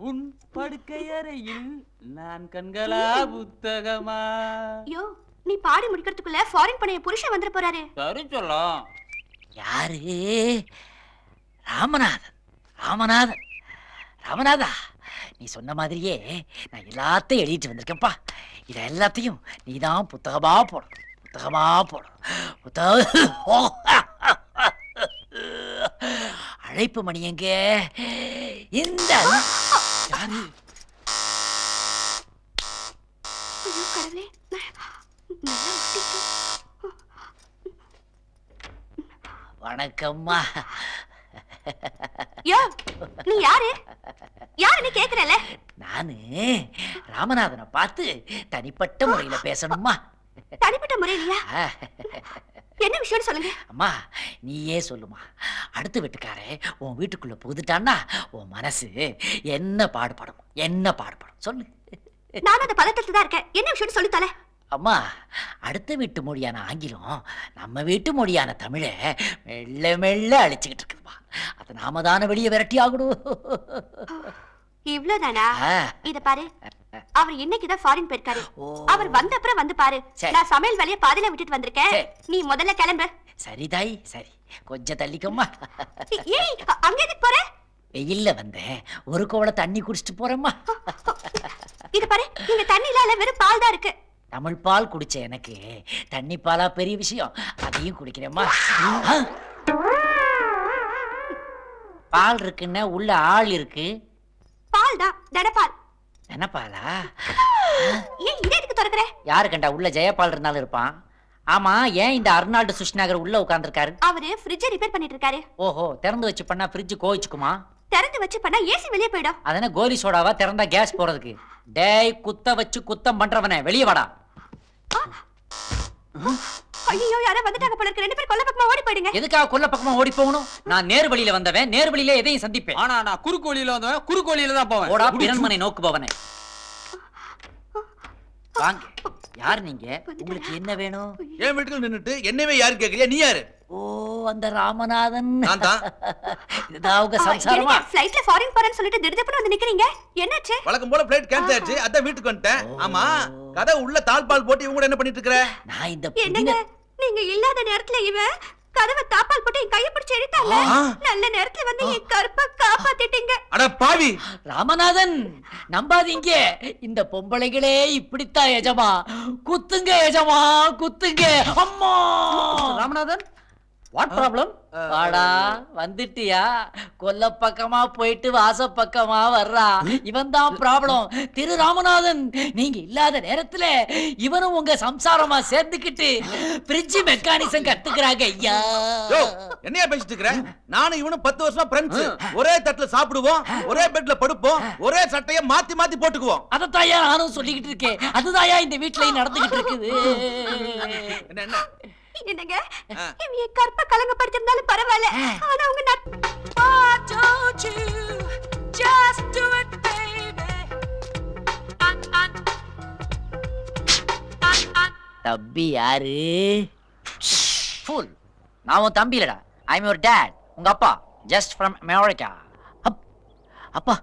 உன் படுக்கை அறையில் நான் கண்களா புத்தகமா. யோ, நீ பாடி முடிக்கிறதுக்குள்ள ஃபாரின் பணைய புருஷன் வந்துட போறாரு. சரி சொல்லும். யாரு? ராமநாதன். ராமநாதன் ராமநாதா, நீ சொன்ன மாதிரியே நான் எல்லாத்தையும் எழுதிட்டு வந்திருக்கேன்ப்பா. இதை எல்லாத்தையும் நீதான் புத்தகமா போடணும். புத்தகமா போடணும். அழைப்பு மணி எங்க? இந்த கடவுளே, வணக்கம்மா. யோ, நீ யாரு? யாருன்னு கேக்குறல? நானு ராமநாதனை பார்த்து தனிப்பட்ட முறையில பேசணுமா? தனிப்பட்ட முறையிலயா? என்ன விஷயம் சொல்லுங்க. அம்மா, நீயே சொல்லுமா. அடுத்த வீட்டுக்காரே உன் வீட்டுக்குள்ள புகுந்துட்டான்னா உன் மனசு என்ன பாடுபடும் சொல்லு. நான் அந்த பதட்டத்துல தான் இருக்கேன். என்ன விஷயம் சொல்லி தல. அம்மா, அடுத்த வீட்டு மொழியான ஆங்கிலம் நம்ம வீட்டு மொழியான தமிழை மெல்ல மெல்ல அழிச்சுக்கிட்டு இருக்குதுமா. அதை நாம தானே வெளியே விரட்டி ஆகணும். இவ்வளவுதானா? இத பாரு, அவர் இன்னைக்குதான் ஃபாரின் போயிருக்காரு. அவர் வந்த அப்புறம் வந்து பாரு. நான் சமையல் வேலையை பாதியில விட்டுட்டு வந்திருக்கேன். நீ முதல்ல கிளம்பு. சரி தாய், சரி. கொஞ்சம் தள்ளிக்கம்மா. ஏய், அங்க எதுக்கு போற? வெயில்ல வந்தேன், ஒரு கோவள தண்ணி குடிச்சிட்டு போறேம்மா. இத பாரு, இங்க தண்ணி இல்ல, வெறும் பால் தான் இருக்கு. தமிழ் பால் குடிச்ச எனக்கு தண்ணி பாலா பெரிய விஷயம். அதையும் குடிக்கிறேம்மா. பால் இருக்குன்னா உள்ள ஆள் இருக்கு. பால் தான், தடபால். தனபாலா? ஏன் இதை எதுக்கு திறக்கற? யாரு கண்டா உள்ள ஜெயபால் இருந்தாலும் இருப்பான். ஆமா, ஏன் இந்த அர்னால்டு சுஷ்நாகர் உள்ள உட்கார்ந்திருக்காரு? அவரு ஃப்ரிட்ஜ் ரிப்பேர் பண்ணிட்டு இருக்காரு. ஓஹோ, திறந்து வச்சு பண்ணா ஃப்ரிட்ஜ் கோவிச்சுக்குமா? திறந்து வச்சு பண்ணா ஏசி வெளியே போய்டும். அதன கோலி சோடாவா திறந்தா கேஸ் போறதுக்கு? டேய், குத்த வச்சு குத்தம் பண்றவனே வெளிய வாடா. ஐயோ, யாரோ வந்துட்டாங்க போல இருக்கு. ரெண்டு பேரும் கொல்ல பக்கமா ஓடி போயிடுங்க. எதுக்காக கொல்ல பக்கமா ஓடி போகணும்? நான் நேர் வழியில வந்தவன், நேர் வழியில எதையும் சந்திப்பேன். ஆனா நான் குறுக்கு வழியில வந்தவன், குறுக்கு வழியில தான் போவேன். ஓடா பிறன்மனை நோக்குபவனே. வாங்க. யார் நீங்க? உங்களுக்கு என்ன வேணும்? என் வீட்டுக்கு நின்னுட்டு என்னவே யாரு கேக்குறியா? நீ யாரு? ஓ, அந்த ராமநாதன். நான் தான். இதுதான் உங்க சம்சாரமா? ஃளைட்ல ஃபாரின் போறேன்னு சொல்லிட்டு திடீர்னு வந்து நிக்கிறீங்க. என்னாச்சு? வழக்கம் போல ஃளைட் கேன்சல் ஆயிடுச்சு. அதான் வீட்டுக்கு வந்துட்டேன். ஆமா, கதை உள்ள தாழ்பால் போட்டு இவங்க கூட என்ன பண்ணிட்டு இருக்கற? நான் இந்த என்னங்க, நீங்க இல்லாத நேரத்துல இவன் கதவை தாப்பால் போட்டு என் கையை பிடிச்சு இழுத்தால. நல்ல நேரத்துல வந்து என் கருப்பை காப்பாத்திட்டீங்க. அட பாவி ராமநாதன், நம்பாதீங்க. இந்த பொம்பளைகளே இப்படித்தான் எஜமா. குத்துங்க எஜமா, குத்துங்க. அம்மா! Ramanathan, what problem? வாடா, வந்துட்டியா? கொல்ல பக்கமா போயிட்டு வாச பக்கமா வர்றா. இவன் தான் ப்ராப்ளம். திரு ராமநாதன், நீங்க இல்லாத நேரத்துல இவனும் உங்க சம்சாரமா சேர்ந்துக்கிட்டு ஃப்ரிட்ஜ் மெக்கானிசம் கத்துக்கிறாங்க. ஐயா, என்னையா பேசிட்டு இருக்கற? நானும் இவனும் 10 வருஷமா ஃப்ரெண்ட்ஸ். ஒரே தட்டுல சாப்பிடுவோம், ஒரே பெட்ல படுப்போம், ஒரே சட்டைய மாத்தி மாத்தி போட்டுக்குவோம். அதத்தாயா நானும் சொல்லிக்கிட்டு இருக்கேன். அதுதாயா இந்த வீட்லயும் நடந்துகிட்டு இருக்குது. என்ன என்ன என்னங்க, இவன் என் கற்பை கலங்கப்படுத்திருந்தாலும் பரவாயில்ல. ஆனா உங்க தம்பி யாரு? ஃபுல். நான் உன் தம்பி இல்லடா. I am your dot. உங்க அப்பா ஜஸ்ட் ஃப்ரம் அமெரிக்கா. அப்பா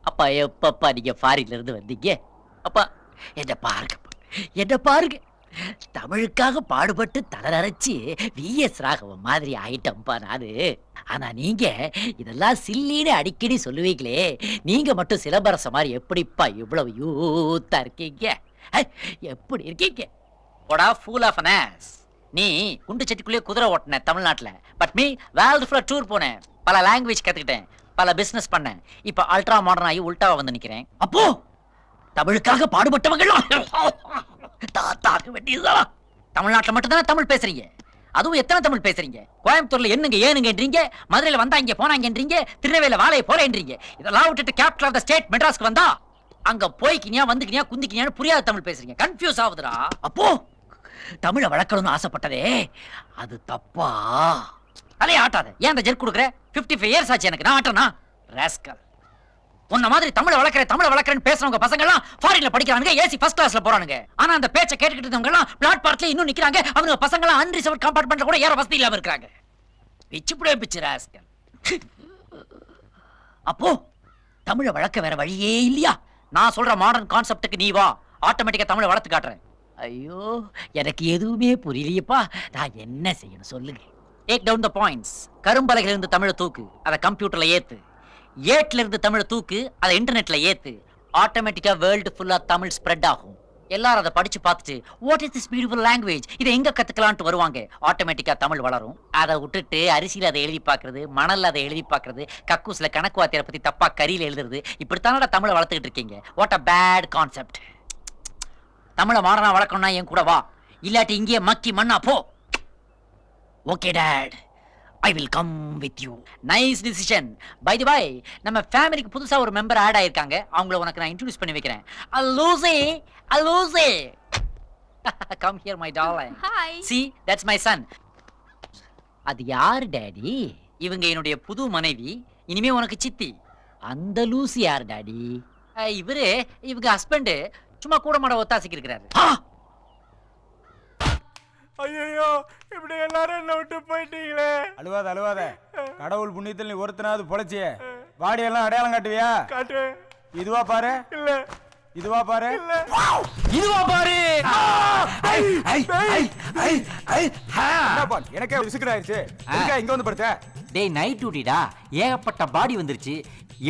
அப்பா, எப்பப்பா நீங்க ஃபாரின்ல இருந்து வந்தீங்க? அப்பா, என்ன பாருங்க. தமிழுக்காக பாடுபட்டு தளரரைச்சு விஎஸ் ராகவன் மாதிரி ஆயிட்டம்பா நானு. ஆனா நீங்க இதெல்லாம் சில்லின்னு அடிக்கடி சொல்லுவீங்களே, நீங்க மட்டும் சிலம்பரச மாதிரி எப்படிப்பா இவ்வளவு யூத்தா இருக்கீங்க? எப்படி இருக்கீங்க? போடா ஃபூல் ஆஃப் an ass. நீ குண்டு சட்டிக்குள்ளே குதிரை ஓட்டின தமிழ்நாட்டுல. பட் மீ வேர்ல்டு ஃபுல்லா டூர் போனேன், பல லாங்குவேஜ் கத்துக்கிட்டேன், பல பிசினஸ் பண்ணேன். இப்ப அல்ட்ரா மாடர்ன் ஆகி உல்டாவா வந்து நிக்கிறேன். அப்போ தமிழுக்காக பாடுபட்டவங்களாம் தாத்தாக்க வேண்டியதுதான். தமிழ்நாட்டில் மட்டும்தானே தமிழ் பேசுறீங்க. அதுவும் எத்தனை தமிழ் பேசுறீங்க? கோயம்புத்தூர்ல என்னங்க ஏனுங்கன்றீங்க, மதுரையில வந்தாங்க போனாங்கன்றீங்க, திருநெல்வேலியில வாழையை போறேன்றீங்க. இதெல்லாம் விட்டுட்டு கேபிட்டல் ஆஃப் த ஸ்டேட் மெட்ராஸ்க்கு வந்தா அங்க போய்க்கினியா வந்துக்கினியா குந்திக்கினியான்னு புரியாத தமிழ் பேசுறீங்க. கன்ஃபியூஸ் ஆகுதுடா. அப்போ தமிழை வளர்க்கணும்னு ஆசைப்பட்டதே அது தப்பா? தலையை ஆட்டாத. ஏன் அந்த ஜெர்க் கொடுக்குற? 55 இயர்ஸ் ஆச்சு எனக்கு. நான் ஆட்டனா ராஸ்கல். உன்ன மாதிரி தமிழை வளர்க்கறேன்னு பேசுறவங்க பசங்க எல்லாம் ஃபாரின்ல படிக்கிறானுங்க, ஏசி ஃபர்ஸ்ட் கிளாஸ்ல போறானுங்க. ஆனா அந்த பேச்சை கேட்டுக்கிட்டு இருந்தவங்க எல்லாம் பிளாட்பார்ட்ல இன்னும் நிக்கிறாங்க. அவங்க பசங்க எல்லாம் அன்ரிசர்வ்ட் கம்பார்ட்மெண்ட்ல கூட ஏற வசதி இல்லாம இருக்காங்க. பிச்சு ராஸ்கல். அப்போ தமிழை வளர்க்க வேற வழியே இல்லையா? நான் சொல்ற மாடர்ன் கான்செப்டுக்கு நீ வா, ஆட்டோமேட்டிக்கா தமிழை வளர்த்து காட்டுறேன். ஐயோ எனக்கு எதுவுமே புரியலையப்பா. நான் என்ன செய்யணும் சொல்லுங்க. Take down the points. கரும்பலகையில இருந்து தமிழை தூக்கு, அதை கம்ப்யூட்டர்ல ஏத்து. ஏட்ல இருந்து தமிழை தூக்கு, அதை இன்டர்நெட்ல ஏத்து. ஆட்டோமேட்டிக்கா வேர்ல்டு ஃபுல்லா தமிழ் ஸ்ப்ரெட் ஆகும். எல்லாரும் அதை படிச்சு பார்த்துட்டு what is this beautiful language, இதை எங்க கத்துக்கலாம்னு வருவாங்க. ஆட்டோமேட்டிக்கா தமிழ் வளரும். அதை விட்டுட்டு அரிசியில அதை எழுதி பார்க்கறது, மணல்ல அதை எழுதி பார்க்கறது, கக்கூஸ்ல கணக்கு வாத்தியாரை பத்தி தப்பா கரியில எழுதுறது, இப்படித்தானடா தமிழை வளர்த்துக்கிட்டு இருக்கீங்க. What a bad concept. தமிழை மாடனா வளர்க்கணும்னா என் கூட வா, இல்லாட்டி இங்கேயே மக்கி மண்ணா போ. Okay dot, I will come with you. Nice decision. By the way, நம்ம ஃபேமிலிக்கு புதுசா ஒரு மெம்பர் ஆட் ஆயிருக்காங்க. அவங்கள உனக்கு நான் இன்ட்ரோ듀ce பண்ணி வைக்கிறேன். Lucy. Come here my darling. Hi. See, that's my son. அது யார் டாடி? இவங்க என்னுடைய புது மனைவி, இனிமே உனக்கு சித்தி. அந்த லூசி யார் டாடி? இவரு இவங்க ஹஸ்பண்ட், சும்மா கூட மாட ஒத்தாசிக்கு இருக்கிறாரு. ஐயோ இப்படி எல்லாரும் என்ன விட்டு போயிட்டீங்களே. அழுவாத கடவுள் புண்ணியத்தில் நீ ஒருத்தனாவது பொழைச்சியே. பாடியெல்லாம் அடையாளம் காட்டுவியா? காட்டு. இதுவா பாரு. இல்ல இதுவா பாரு. இல்ல இதுவா பாரு. எனக்கே விசிக்கட் ஆயிடுச்சு. இங்க வந்து படுத்த. டேய் நைட் டியூட்டிடா, ஏகப்பட்ட பாடி வந்துருச்சு,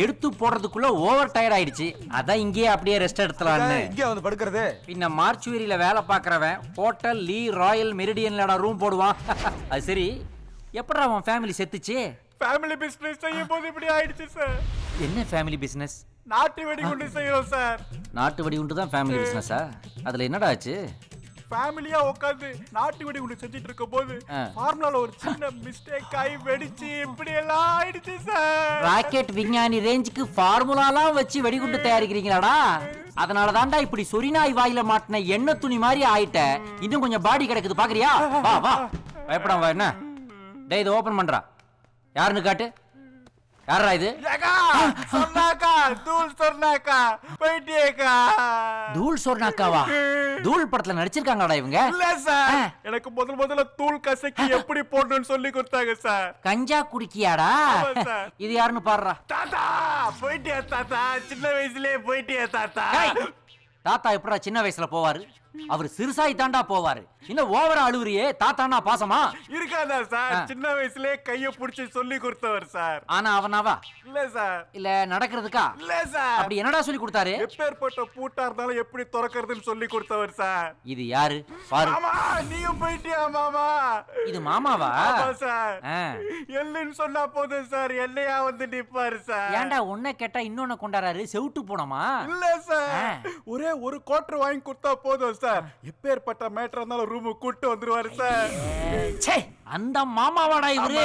எடுத்து போடுறதுக்குள்ள ஓவர் டயர்ட் ஆயிடுச்சு. அதான் இங்கேயே அப்படியே ரெஸ்ட் எடுத்துலான்னு. இங்கே வந்து படுக்கிறது. பின்ன மார்ச்சுவரியில வேலை பார்க்கறவன் ஹோட்டல் லீ ராயல் மெரிடியன்லடா ரூம் போடுவான். அது சரி, எப்படா அவன் ஃபேமிலி செத்துச்சு? ஃபேமிலி பிசினஸ் செய்யும் போது இப்படி ஆயிடுச்சு சார். என்ன ஃபேமிலி பிசினஸ்? நாட்டு வெடிகுண்டு செய்யறோம் சார். நாட்டு வெடிகுண்டு தான் ஃபேமிலி பிசினஸா? அதுல என்னடா ஆச்சு? ஃபேமிலியா உட்கார்ந்து நாட்டு வெடிகுண்டு செஞ்சிட்டு இருக்கும் போது ஃபார்முலால ஒரு சின்ன மிஸ்டேக் ஆகி வெடிச்சு இப்படி எல்லாம் ஆயிடுச்சு சார். ராக்கெட் விஞ்ஞானி ரேஞ்சுக்கு ஃபார்முலாலாம் வச்சு வெடிகுண்டு தயாரிக்கிறீங்களாடா? அதனால தான்டா இப்படி சொரிநாய் வாயில மாட்டின எண்ணெய் துணி மாதிரி ஆயிட்ட. இன்னும் கொஞ்சம் பாடி கிடக்குது, பாக்குறியா? வா வா, பயப்படாம வா. என்ன டேய், இதை ஓபன் பண்றா. யாருன்னு காட்டு. யாரா இது? சொர்ணாக்கா, தூள் சொர்ணாக்கா, போயிட்டேக்கா. தூள் சொர்ணாக்காவா? தூள் படத்துல நடிச்சிருக்காங்கடா இவங்க? இல்ல சார், எனக்கு முதல்ல தூள் கசக்கி எப்படி போடணும்னு சொல்லி கொடுத்தாங்க சார். கஞ்சா குடிக்கியாடா? இது யாருன்னு பாடுறா. தாத்தா போயிட்டியா தாத்தா? சின்ன வயசுலயே போயிட்டியா தாத்தா? தாத்தா எப்படா சின்ன வயசுல போவாரு? அவர் சிறுசாய் தாண்டா போவாரு. இன்னும் ஓவரா அழுவுறியே. தாத்தானா பாசமா இருக்காதா சார்? சின்ன வயசுலயே கைய புடிச்சு சொல்லி கொடுத்தவர் சார். ஆனா அவனாவா? இல்ல சார். இல்ல நடக்கிறதுக்கா? இல்ல சார். அப்படி என்னடா சொல்லி கொடுத்தாரு? எப்பேற்பட்ட பூட்டா இருந்தாலும் எப்படி திறக்கிறதுன்னு சொல்லி கொடுத்தவர் சார். இது யாரு பாரு. மாமா, நீயும் போயிட்டியா மாமா? இது மாமாவா? ஆமா சார். எல்லுன்னு சொன்னா போதும் சார், எல்லையா வந்து நிப்பாரு சார். ஏன்டா ஒன்ன கேட்டா இன்னொன்னு கொண்டாராரு? செவுட்டு போனோமா? இல்ல சார், ஒரே ஒரு குவார்டர் வாங்கி கொடுத்தா போதும் சார், எப்பேற்பட்ட மேட்டர் இருந்தாலும் ரூமுக்கு கூட்டு வந்துருவாரு சார். ச்சே, அந்த மாமாவாடா இவரு?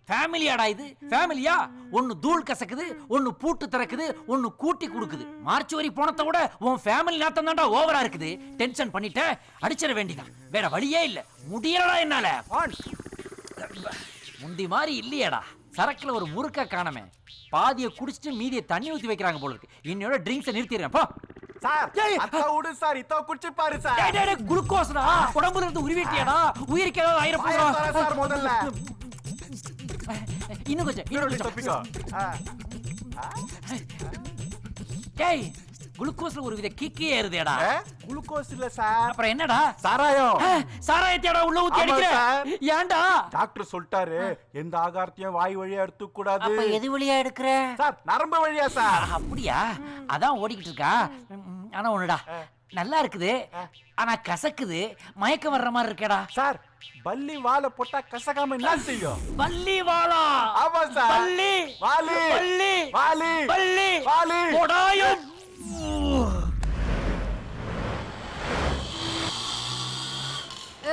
ஃபேமிலியாடா இது? ஃபேமிலியா? ஒன்னு தூள் கசக்குது, ஒன்னு பூட்டு திறக்குது, ஒன்னு கூட்டி குடுக்குது. மார்ச்சுவரி போனத விட உன் ஃபேமிலி நாத்தம் தான்டா ஓவரா இருக்குது. டென்ஷன் பண்ணிட்ட, அடிச்சிட வேண்டியதான். வேற வழியே இல்ல. முடியலடா என்னால. முந்தி மாதிரி இல்லையடா. சரக்குல ஒரு முறுக்க காணமே. பாதியை குடிச்சிட்டு மீதியை தண்ணி ஊத்தி வைக்கிறாங்க போல இருக்கு. இன்னோட ட்ரிங்க்ஸ் நிறுத்திடுறேன் போ. சார் அத்தா விடு சார், இதோ குடிச்சு பாரு சார். டேய் டேய், குளுக்கோஸ்டா உடம்புல இருந்து உருவிட்டியாடா? உயிருக்கு ஏதாவது ஆயிர போறா சார். முதல்ல இன்னும் கொஞ்சம் தப்பிக்கோ. டேய், குளுக்கோஸ்ல ஒரு வித கிக்கே ஏறுதேடா. குளுக்கோஸ் இல்ல சார். அப்புறம் என்னடா? சாராயம். சாராயத்தையடா உள்ள ஊத்தி அடிக்கிற? ஏன்டா? டாக்டர் சொல்லிட்டாரு எந்த ஆகாரத்தையும் வாய் வழியா எடுத்து கூடாது. அப்ப எது வழியா எடுக்கற? சார் நரம்பு வழியா சார். அப்படியா? அதான் ஓடிக்கிட்டு இருக்கா. ஆனா ஒண்ணுடா, நல்லா இருக்குது, ஆனா கசக்குது, மயக்கம் வர்ற மாதிரி இருக்கேடா. சார் பல்லி வாழை போட்டா கசக்காம என்ன செய்யும்? பல்லி வாழா? ஆமா சார். பல்லி வாலி பல்லி வாலி பல்லி வாலி போடாயும்.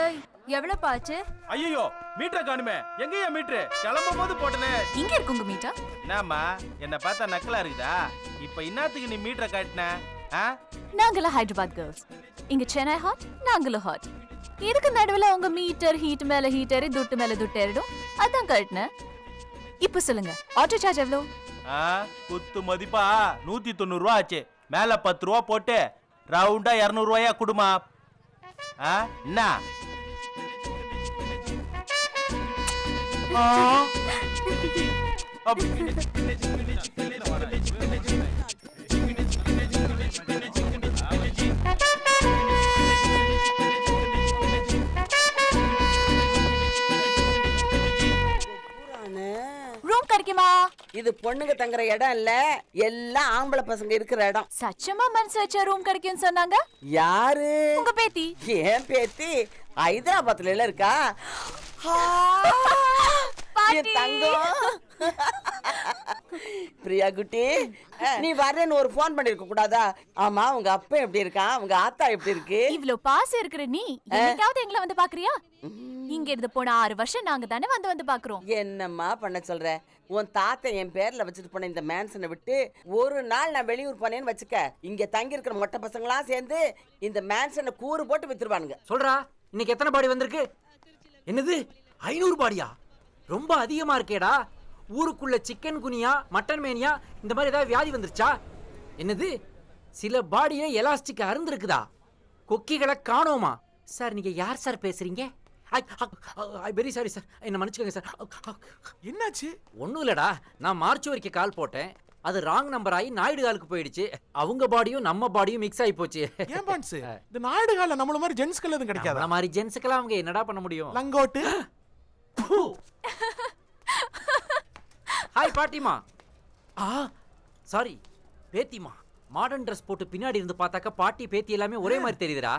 ஏய், எவ்வளவு பாச்சு? ஐயோ மீட்டர் காணுமே. எங்கயா மீட்டர்? கிளம்பும் போது போட்டனே. இங்க இருக்கு உங்க மீட்டர். என்னம்மா என்ன பார்த்தா நக்கலா இருக்குதா? இப்ப இன்னத்துக்கு நீ மீட்டரை காட்டின? நாங்கெல்லாம் ஹைதராபாத் கேர்ள்ஸ். இங்க சென்னை ஹாட், நாங்களும் ஹாட். இதுக்கு நடுவுல உங்க மீட்டர் ஹீட் மேல ஹீட் ஏறி துட்டு மேல துட்டு ஏறிடும். அதான் கட்டினேன். இப்ப சொல்லுங்க, ஆட்டோ சார்ஜ் எவ்வளவு? குத்து மதிப்பா 190 ரூபா ஆச்சு. மேல 10 ரூபா போட்டு ரவுண்டா 200 ரூபாயா குடுமா. என்ன இது பொண்ணுங்க தங்குற இடம் இல்ல, எல்லாம் ஆம்பளை பசங்க இருக்கிற இடம். சச்சமா மனசு வச்ச ரூம் கிடைக்கும்னு சொன்னாங்க. யாரு? உங்க பேத்தி. ஏன் பேத்தி ஹைதராபாத்ல எல்லாம் இருக்கா? என் தங்கம் பிரியா குட்டி, நீ வரேன்னு ஒரு போன் பண்ணிருக்க கூடாதா? ஆமா, உங்க அப்பா எப்படி இருக்கான், உங்க ஆத்தா எப்படி இருக்கு? இவ்ளோ பாசம் இருக்கிற நீ என்னைக்காவது எங்களை வந்து பாக்குறியா? இங்க இருந்து போன 6 வருஷம் நாங்க தானே வந்து பாக்குறோம். என்னம்மா பண்ண சொல்ற? உன் தாத்தா என் பேர்ல வச்சுட்டு போன இந்த மேன்சனை விட்டு ஒரு நாள் நான் வெளியூர் போனேன்னு வச்சுக்க, இங்க தங்கி இருக்கிற மொட்டை பசங்களாம் சேர்ந்து இந்த மேன்சனை கூறு போட்டு வித்துருவானுங்க. சொல்றா, இன்னைக்கு எத்தனை பாடி வந்திருக்கு? என்னது 500 பாடியா? ரொம்ப அதிகமா இருக்கேடா. ஊருக்குள்ள சிக்கன் குனியா, மட்டன் மேனியா இந்த மாதிரி ஏதாவது வியாதி வந்துருச்சா? என்னது சில பாடியே எலாஸ்டிக் அருந்திருக்குதா? கொக்கிகளை காணோமா? சார் நீங்க யார் சார் பேசுறீங்க? வெரி சாரி சார், என்ன மன்னிச்சுக்கோங்க சார். என்னாச்சு? ஒன்றும் இல்லடா, நான் மார்ச் வரைக்கும் கால் போட்டேன், அது ராங் நம்பர் ஆகி நாயுடு காலுக்கு போயிடுச்சு. அவங்க பாடியும் நம்ம பாடியும் மிக்ஸ் ஆகி போச்சு. ஏன் பான்ஸ், இந்த நாயுடு கால நம்மள மாதிரி ஜென்ஸ்கள் எதுவும் கிடைக்காதா? அந்த மாதிரி ஜென்ஸ்க்கெல்லாம் அவங்க என்னடா பண்ண முடியும்? லங்கோட்டு. ஹாய் பாட்டிமா. சாரி பேத்திமா. மாடர்ன் ட்ரெஸ் போட்டு பின்னாடி இருந்து பார்த்தாக்க பாட்டி பேத்தி எல்லாமே ஒரே மாதிரி தெரியுதுடா.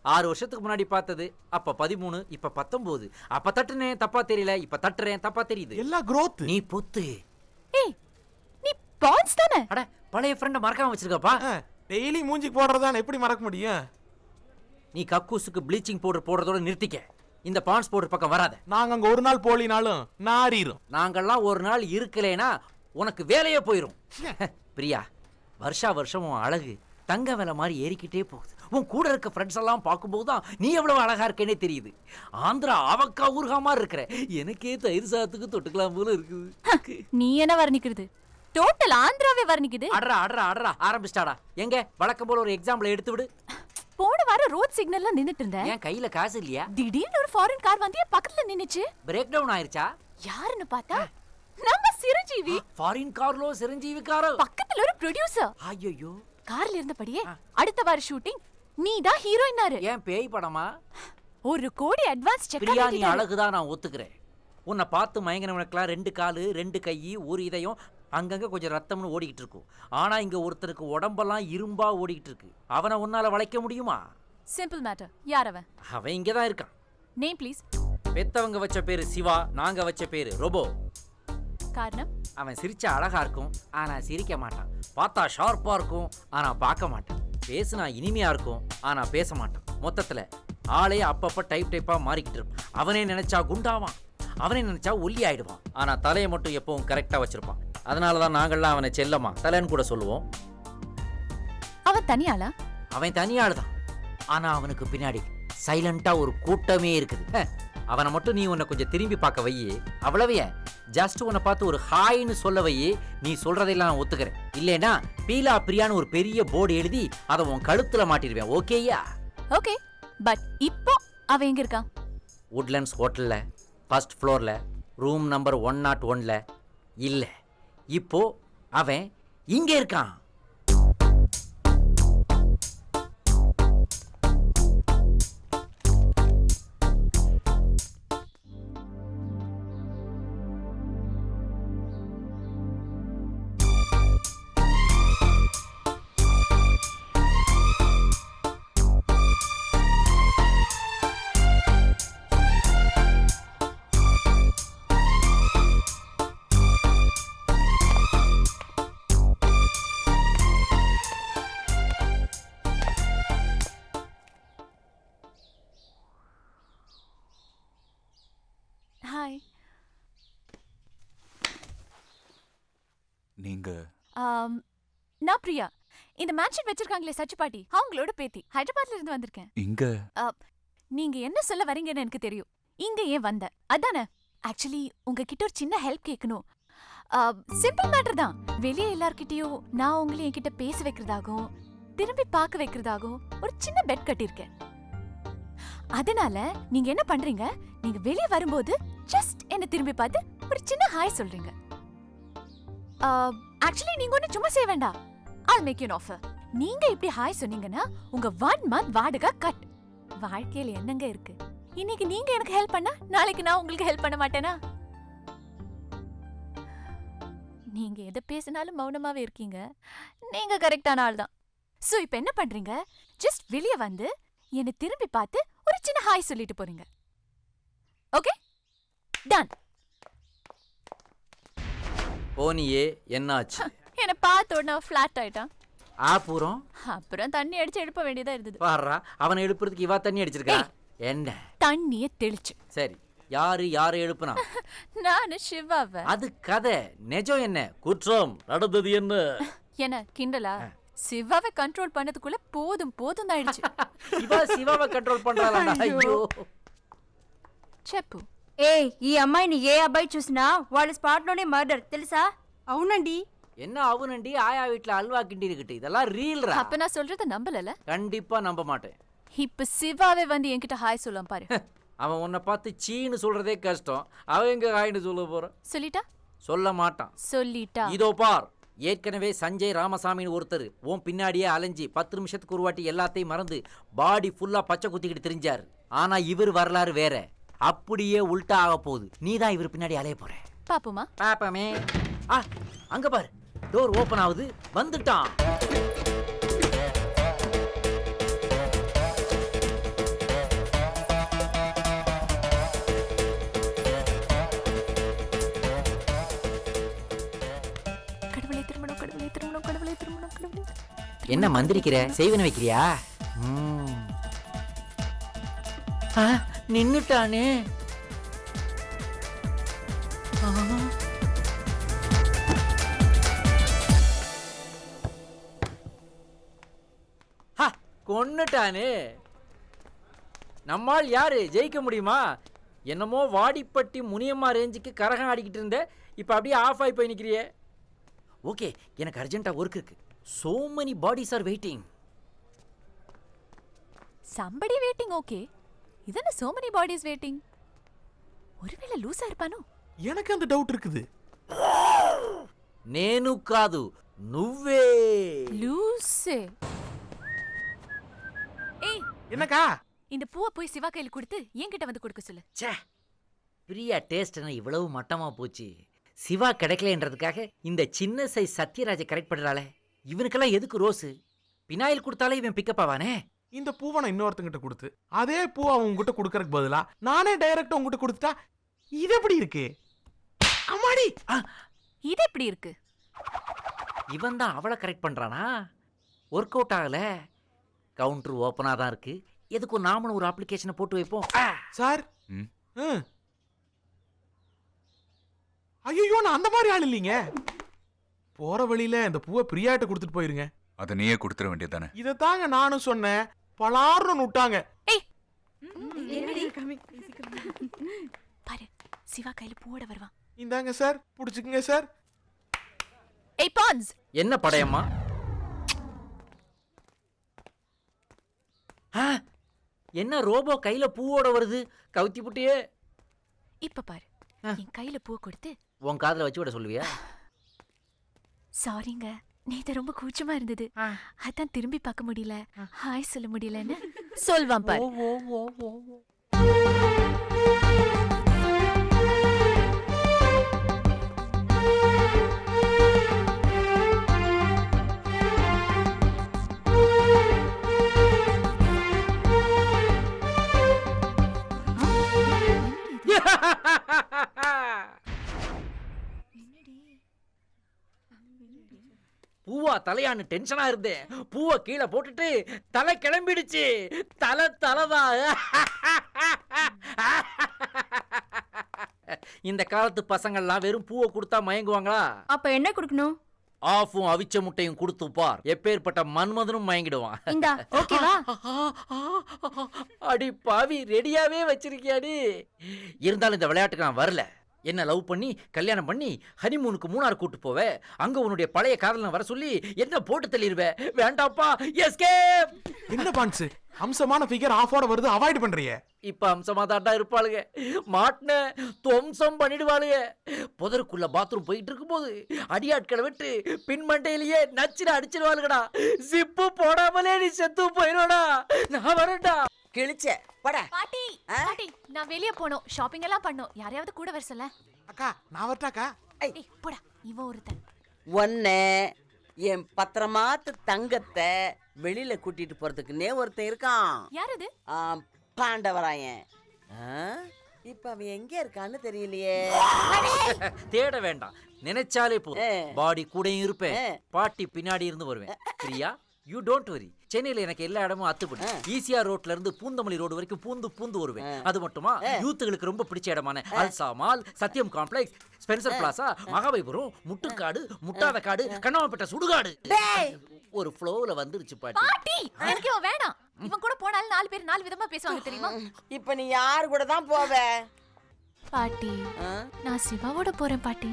6 வருஷத்துக்கு முன்னாடி பார்த்தது அப்ப 13, இப்ப 19. அப்ப தட்டுனேன் தப்பா தெரியல, இப்ப தட்டுறேன் தப்பா தெரியுது. எல்லா growth. நீ பொத்து. ஏய், நீ பான்ஸ் தானே? அட, பழைய ஃப்ரெண்ட மறக்காம வச்சிருக்கப்பா. டெய்லி மூஞ்சிக்கு போடுறதானே, எப்படி மறக்க முடியும்? நீ கக்கூசுக்கு ப்ளீச்சிங் பவுடர் போடுறதோட நிறுத்திக்க. இந்த பான்ஸ் பவுடர் பக்கம் வராத. நாங்க அங்க ஒரு நாள் போலினாலும் நாரிரும். நாங்கெல்லாம் ஒரு நாள் இருக்கலேனா உனக்கு வேலையே போயிரும். பிரியா, வருஷா வருஷம் உன் அழகு தங்க விலை மாதிரி ஏறிக்கிட்டே போகுது. உன் கூட இருக்க ஃப்ரெண்ட்ஸ் எல்லாம் பார்க்கும்போது தான் நீ எவ்வளவு அழகா இருக்கேனே தெரியுது. ஆந்திரா அவக்கா ஊர்கா மாதிரி இருக்கிற. எனக்கே தயிர் சாதத்துக்கு தொட்டுக்கலாம் போல இருக்குது. நீ என்ன வர்ணிக்கிறது? டோட்டல் ஆந்திராவே வர்ணிக்குது. அட்ரா அட்ரா அட்ரா ஆரம்பிச்சிட்டாடா. எங்க வழக்கம் போல ஒரு எக்ஸாம்பிள் எடுத்து விடு. போன வாரம் ரோட் சிக்னல்ல நின்னுட்டு இருந்தேன். என் கையில காசு இல்லையா? திடீர்னு ஒரு ஃபாரின் கார் வந்து என் பக்கத்துல நின்னுச்சு. பிரேக் டவுன் ஆயிருச்சா? யாருன்னு பார்த்தா நம்ம சிரஞ்சீவி. ஃபாரின் கார்லோ சிரஞ்சீவி காரோ? பக்கத்துல ஒரு ப்ரொடியூசர். ஐயோ, கார்ல இருந்தபடியே அடுத்த வார ஷூட்டிங் நீ தான் ஹீரோயினாரு. ஏன் பேய் படமா? 1 கோடி அட்வான்ஸ் செக் பிரியா, நீ அழகுதான், நான் ஒத்துக்கிறேன். உன்னை பார்த்து மயங்கினவனுக்கெல்லாம் 2 காலு 2 கை 1 இதயம் அங்கங்க கொஞ்சம் ரத்தம்னு ஓடிக்கிட்டு இருக்கும். ஆனா இங்க ஒருத்தருக்கு உடம்பெல்லாம் இரும்பா ஓடிக்கிட்டு இருக்கு. அவனை உன்னால வளைக்க முடியுமா? Simple matter. யார் அவன்? அவன் இங்கதான் இருக்கான். Name please. பெத்தவங்க வச்ச பேரு சிவா, நாங்க வச்ச பேரு ரோபோ. காரணம்? அவன் சிரிச்சா அழகா இருக்கும், ஆனா சிரிக்க மாட்டான். பார்த்தா ஷார்ப்பா இருக்கும், ஆனா பார்க்க மாட்டான். பேசுனா இனிமையா இருக்கும், ஆனா பேச மாட்டான். மொத்தத்துல ஆளே அப்பப்ப டைப்பா மாறிக்கிட்டு இருப்பான். அவனே நினைச்சா குண்டாவான், அவனே நினைச்சா ஒல்லி ஆயிடுவான். ஆனா தலையை மட்டும் எப்பவும் கரெக்டா வச்சிருப்பான். அதனாலதான் நாங்கள்லாம் அவனை செல்லமா தலைன்னு கூட சொல்லுவோம். அவன் தனியாளா? அவன் தனியாளுதான், ஆனா அவனுக்கு பின்னாடி சைலண்டா ஒரு கூட்டமே இருக்குது. அவனை மட்டும் நீ உன்னை கொஞ்சம் திரும்பி பார்க்க வையே, அவ்வளவே. ஜஸ்ட் உன்னை பார்த்து ஒரு ஹாய்னு சொல்ல வையே, நீ சொல்றதையெல்லாம் நான் ஒத்துக்கிறேன். இல்லைன்னா பீலா பிரியான்னு ஒரு பெரிய போர்டு எழுதி அதை உன் கழுத்துல மாட்டிடுவேன். ஓகேயா? ஓகே, பட் இப்போ அவன் எங்க இருக்கான்? உட்லண்ட்ஸ் ஹோட்டல்ல ஃபர்ஸ்ட் ஃப்ளோர்ல ரூம் நம்பர் 101ல இல்ல. இப்போ அவன் இங்க இருக்கான். ஹாய். நீங்க? நான் பிரியா. இந்த மேன்ஷன் வச்சிருக்காங்களே சச்சு பாட்டி, அவங்களோட பேத்தி. ஹைதராபாத்ல இருந்து வந்திருக்கேன். இங்க? நீங்க என்ன சொல்ல வரீங்கன்னு எனக்கு தெரியும். இங்க ஏன் வந்த அதானே? ஆக்சுவலி உங்ககிட்ட ஒரு சின்ன ஹெல்ப் கேட்கணும். சிம்பிள் மேட்டர் தான். வெளியே எல்லார்கிட்டயும் நான் உங்களை என்கிட்ட பேச வைக்கிறதாகவும் திரும்பி பார்க்க வைக்கிறதாகவும் ஒரு சின்ன பெட் கட்டியிருக்கேன். அதனால நீங்க என்ன பண்றீங்க, நீங்க வெளியே வரும்போது ஜஸ்ட் என்ன திரும்பி பார்த்து ஒரு சின்ன ஹாய் சொல்றீங்க. ஆக்சுவலி நீங்க ஒண்ணு சும்மா செய்ய வேண்டாம். I'll make you an offer. நீங்க இப்படி ஹாய் சொன்னீங்கன்னா உங்க 1 month வாடகை கட். வாழ்க்கையில என்னங்க இருக்கு? இன்னைக்கு நீங்க எனக்கு ஹெல்ப் பண்ணா நாளைக்கு நான் உங்களுக்கு ஹெல்ப் பண்ண மாட்டேனா? நீங்க எதை பேசினாலும் மௌனமாவே இருக்கீங்க. நீங்க கரெக்டான ஆள் தான். சோ இப்ப என்ன பண்றீங்க? ஜஸ்ட் வெளிய வந்து என்ன திரும்பி பார்த்து ஒரு சின்ன ஹாய் சொல்லிட்டு போறீங்க. Okay, ton. போனியே என்னாச்சு? என்ன பார்த்த உடனே ஃபிளாட் ஆயிட்டான். ஆபூரம் அப்புறம் தண்ணி அடிச்சு எழுப்ப வேண்டியதா இருந்தது. பாடுறா, அவனை எழுப்புறதுக்கு இவா தண்ணி அடிச்சிருக்கா. என்ன தண்ணிய தெளிச்சு. சரி, யாரை எழுப்புனா? நானு சிவாவ. அது கதை. நிஜம் என்ன? குற்றம் நடந்தது என்ன? என்ன கிண்டலா? சிவாவை கண்ட்ரோல் பண்ணதுக்குள்ள போதும் போதும் ஆயிடுச்சு. இவா சிவாவை கண்ட்ரோல் பண்றாளா? ஐயோ. చెప్పు. ఈ అమ్మాయిని ఏ అబ్బాయి చూసినా వాళ్ళ స్పాట్ లోనే మర్డర్ తెలుసా? అవునండి. என்ன அவனண்டி ஆயா வீட்ல அல்வா கிண்டி இருக்கட்டு, இதெல்லாம் ரீல்ரா. அப்ப நான் சொல்றத நம்பலல? கண்டிப்பா நம்ப மாட்டேன். இப்ப சிவாவே வந்து என்கிட்ட ஹாய் சொல்லும் பாரு. அவன் உன்னை பார்த்து சீன்னு சொல்றதே கஷ்டம், அவன் எங்க ஹாய்னு சொல்ல போறான்? சொல்லிட்டா? சொல்ல மாட்டான். சொல்லிட்டா? இதோ பார், ஏற்கனவே சஞ்சய் ராமசாமின்னு ஒருத்தர் உன் பின்னாடியே அலைஞ்சி 10 நிமிஷத்துக்கு ஒரு வாட்டி எல்லாத்தையும் மறந்து பாடி ஃபுல்லா பச்சை குத்திக்கிட்டு தெரிஞ்சாரு. ஆனா இவர் வரலாறு வேற. அப்படியே உல்டா ஆக போகுது. நீ தான் இவர் பின்னாடி அலைய போற. பாப்போமா? பாப்பமே. அங்க பாரு, டோர் ஓபன் ஆகுது. வந்துட்டான். கடவுளே திருமணம், கடவுளே திருமணம், கடவுளே திருமணம், கடவுளே. என்ன மந்திரிக்கிற? செய்வன வைக்கிறியா? நின்னுட்டானே. கொன்னுட்டானே. நம்மால் யாரு ஜெயிக்க முடியுமா? என்னமோ வாடிப்பட்டி முனியம்மா ரேஞ்சுக்கு கரகம் ஆடிக்கிட்டு இருந்த, இப்ப அப்படியே ஆஃப் ஆகி போய் நிக்கிறியே. ஓகே, எனக்கு அர்ஜென்ட்டா ஒர்க் இருக்கு. So many bodies are waiting. Somebody waiting, okay. இதென்ன so many bodies waiting? ஒருவேளை லூசா இருப்பானோ? எனக்கு அந்த டவுட் இருக்குது. నేను కాదు, నువ్వే. லூசே. ஏய், என்னக்கா? இந்த பூவை போய் சிவா கையில கொடுத்து என்கிட்ட வந்து கொடுக்க சொல்லு. ச்சே, பிரியா டேஸ்ட் என்ன இவ்வளவு மட்டமா போச்சு. சிவா கிடைக்கலன்றதுக்காக இந்த சின்ன சைஸ் சத்யராஜை கரெக்ட் பண்றாளே. இவனுக்கெல்லாம் எதுக்கு ரோஸு? பினாயில் கொடுத்தாலே இவன் பிக்கப் ஆவானே. இந்த பூவை நான் இன்னொருத்தங்கிட்ட கொடுத்து அதே பூவை அவன் உங்ககிட்ட கொடுக்கறதுக்கு பதிலா நானே டைரக்டா உங்ககிட்ட கொடுத்துட்டா இது எப்படி இருக்கு? அம்மாடி, இது எப்படி இருக்கு? இவன் தான் அவளை கரெக்ட் பண்றானா? ஒர்க் அவுட் ஆகல. கவுண்டர் ஓப்பனா தான் இருக்கு. எதுக்கும் நாமளும் ஒரு அப்ளிகேஷனை போட்டு வைப்போம். சார். ஐயோ, நான் அந்த மாதிரி ஆள் இல்லைங்க. போற வழியில இந்த பூவை பிரியாட்ட கொடுத்துட்டு போயிருங்க. அதை நீயே கொடுத்துட வேண்டியதானே? இதை தாங்க நானும் சொன்னேன். பலார்னு விட்டாங்க. பாரு, சிவா கையில பூவோட வருவான். இந்தாங்க சார், புடிச்சுக்குங்க சார். ஏய் பான்ஸ், என்ன படையம்மா? என்ன ரோபோ கையில பூவோட வருது? கவுத்தி புட்டியே. இப்ப பாரு, என் கையில பூ கொடுத்து உன் காதுல வச்சு விட சொல்லுவியா? சாரிங்க, நேத்து ரொம்ப கூச்சமா இருந்தது, அதான் திரும்பி பார்க்க முடியல, ஹாய் சொல்ல முடியலன்னு சொல்வான் பாரு. பூவா தலையான்னு டென்ஷனா இருந்தேன். பூவை கீழே போட்டுட்டு தலை கிளம்பிடுச்சு. தலைதான். இந்த காலத்து பசங்கள்லாம் வெறும் பூவை கொடுத்தா மயங்குவாங்களா? அப்ப என்ன கொடுக்கணும்? ஆஃபும் அவிச்ச முட்டையும் கொடுத்து பார், எப்பேற்பட்ட மன்மதனும் மயங்கிடுவான். இந்தா, ஓகேவா? அடி பாவி, ரெடியாவே வச்சிருக்கியாடி. இருந்தாலும் இந்த விளையாட்டுக்கு நான் வரல. என்ன லவ் பண்ணி கல்யாணம் பண்ணி ஹனிமூனுக்கு மூணாறு கூட்டு போவ, அங்க உன்னுடைய பழைய காதலன் வர சொல்லி என்ன போட்டு தள்ளிடுவ. வேண்டாப்பா, எஸ்கேப். என்ன பான்ஸ், அம்சமான ஃபிகர் ஆஃபோட வருது, அவாய்ட் பண்றியே. இப்ப அம்சமா தாண்டா இருப்பாளுங்க. மாட்டின துவம்சம் பண்ணிடுவாளுங்க. புதருக்குள்ள பாத்ரூம் போயிட்டு இருக்கும் போது அடியாட்களை விட்டு பின்மண்டையிலேயே நச்சுன்னு அடிச்சிருவாளுங்கடா. சிப்பு போடாமலே நீ செத்து போயிடுவடா. நான் வரேன்டா. கிழிச்ச போடா. பாட்டி, பாட்டி, நான் வெளிய போணும், ஷாப்பிங் எல்லாம் பண்ணோம். யாரையாவது கூட வர சொல்ல. அக்கா, நான் வரட்டாக்கா? ஏய் போடா, இவன் ஒருத்தன். ஒன்னு என் பத்திரமாத்து தங்கத்தை வெளியில கூட்டிட்டு போறதுக்குன்னே ஒருத்தன் இருக்கான். யார் அது? பாண்டவராயன். இப்ப அவன் எங்க இருக்கான்னு தெரியலையே. தேட வேண்டாம், நினைச்சாலே போதும். பாடி கூடயும் இருப்பேன், பாட்டி பின்னாடி இருந்து வருவேன். Priya, you don't worry. சென்னையில எனக்கு எல்லா இடமும் அத்துப்படும். ஈசிஆர் ரோட்ல இருந்து பூந்தமல்லி ரோடு வரைக்கும் பூந்து வருவேன். அது மட்டுமா, யூத்துகளுக்கு ரொம்ப பிடிச்ச இடமான Alsa mall, Sathyam complex, Spencer Plaza, Mahabalipuram, Muttukadu, முட்டாத காடு, கண்ணாமப்பட்ட சுடுகாடு ஒரு ஃப்ளோல வந்துருச்சு பாட்டி. பாட்டி எனக்கு இவன் வேணாம். இவன் கூட போனாலும் 4 பேர் 4 விதமா பேசுவாங்க தெரியுமா? இப்ப நீ யார் கூட தான் போவ? பாட்டி, நான் சிவாவோட போறேன் பாட்டி.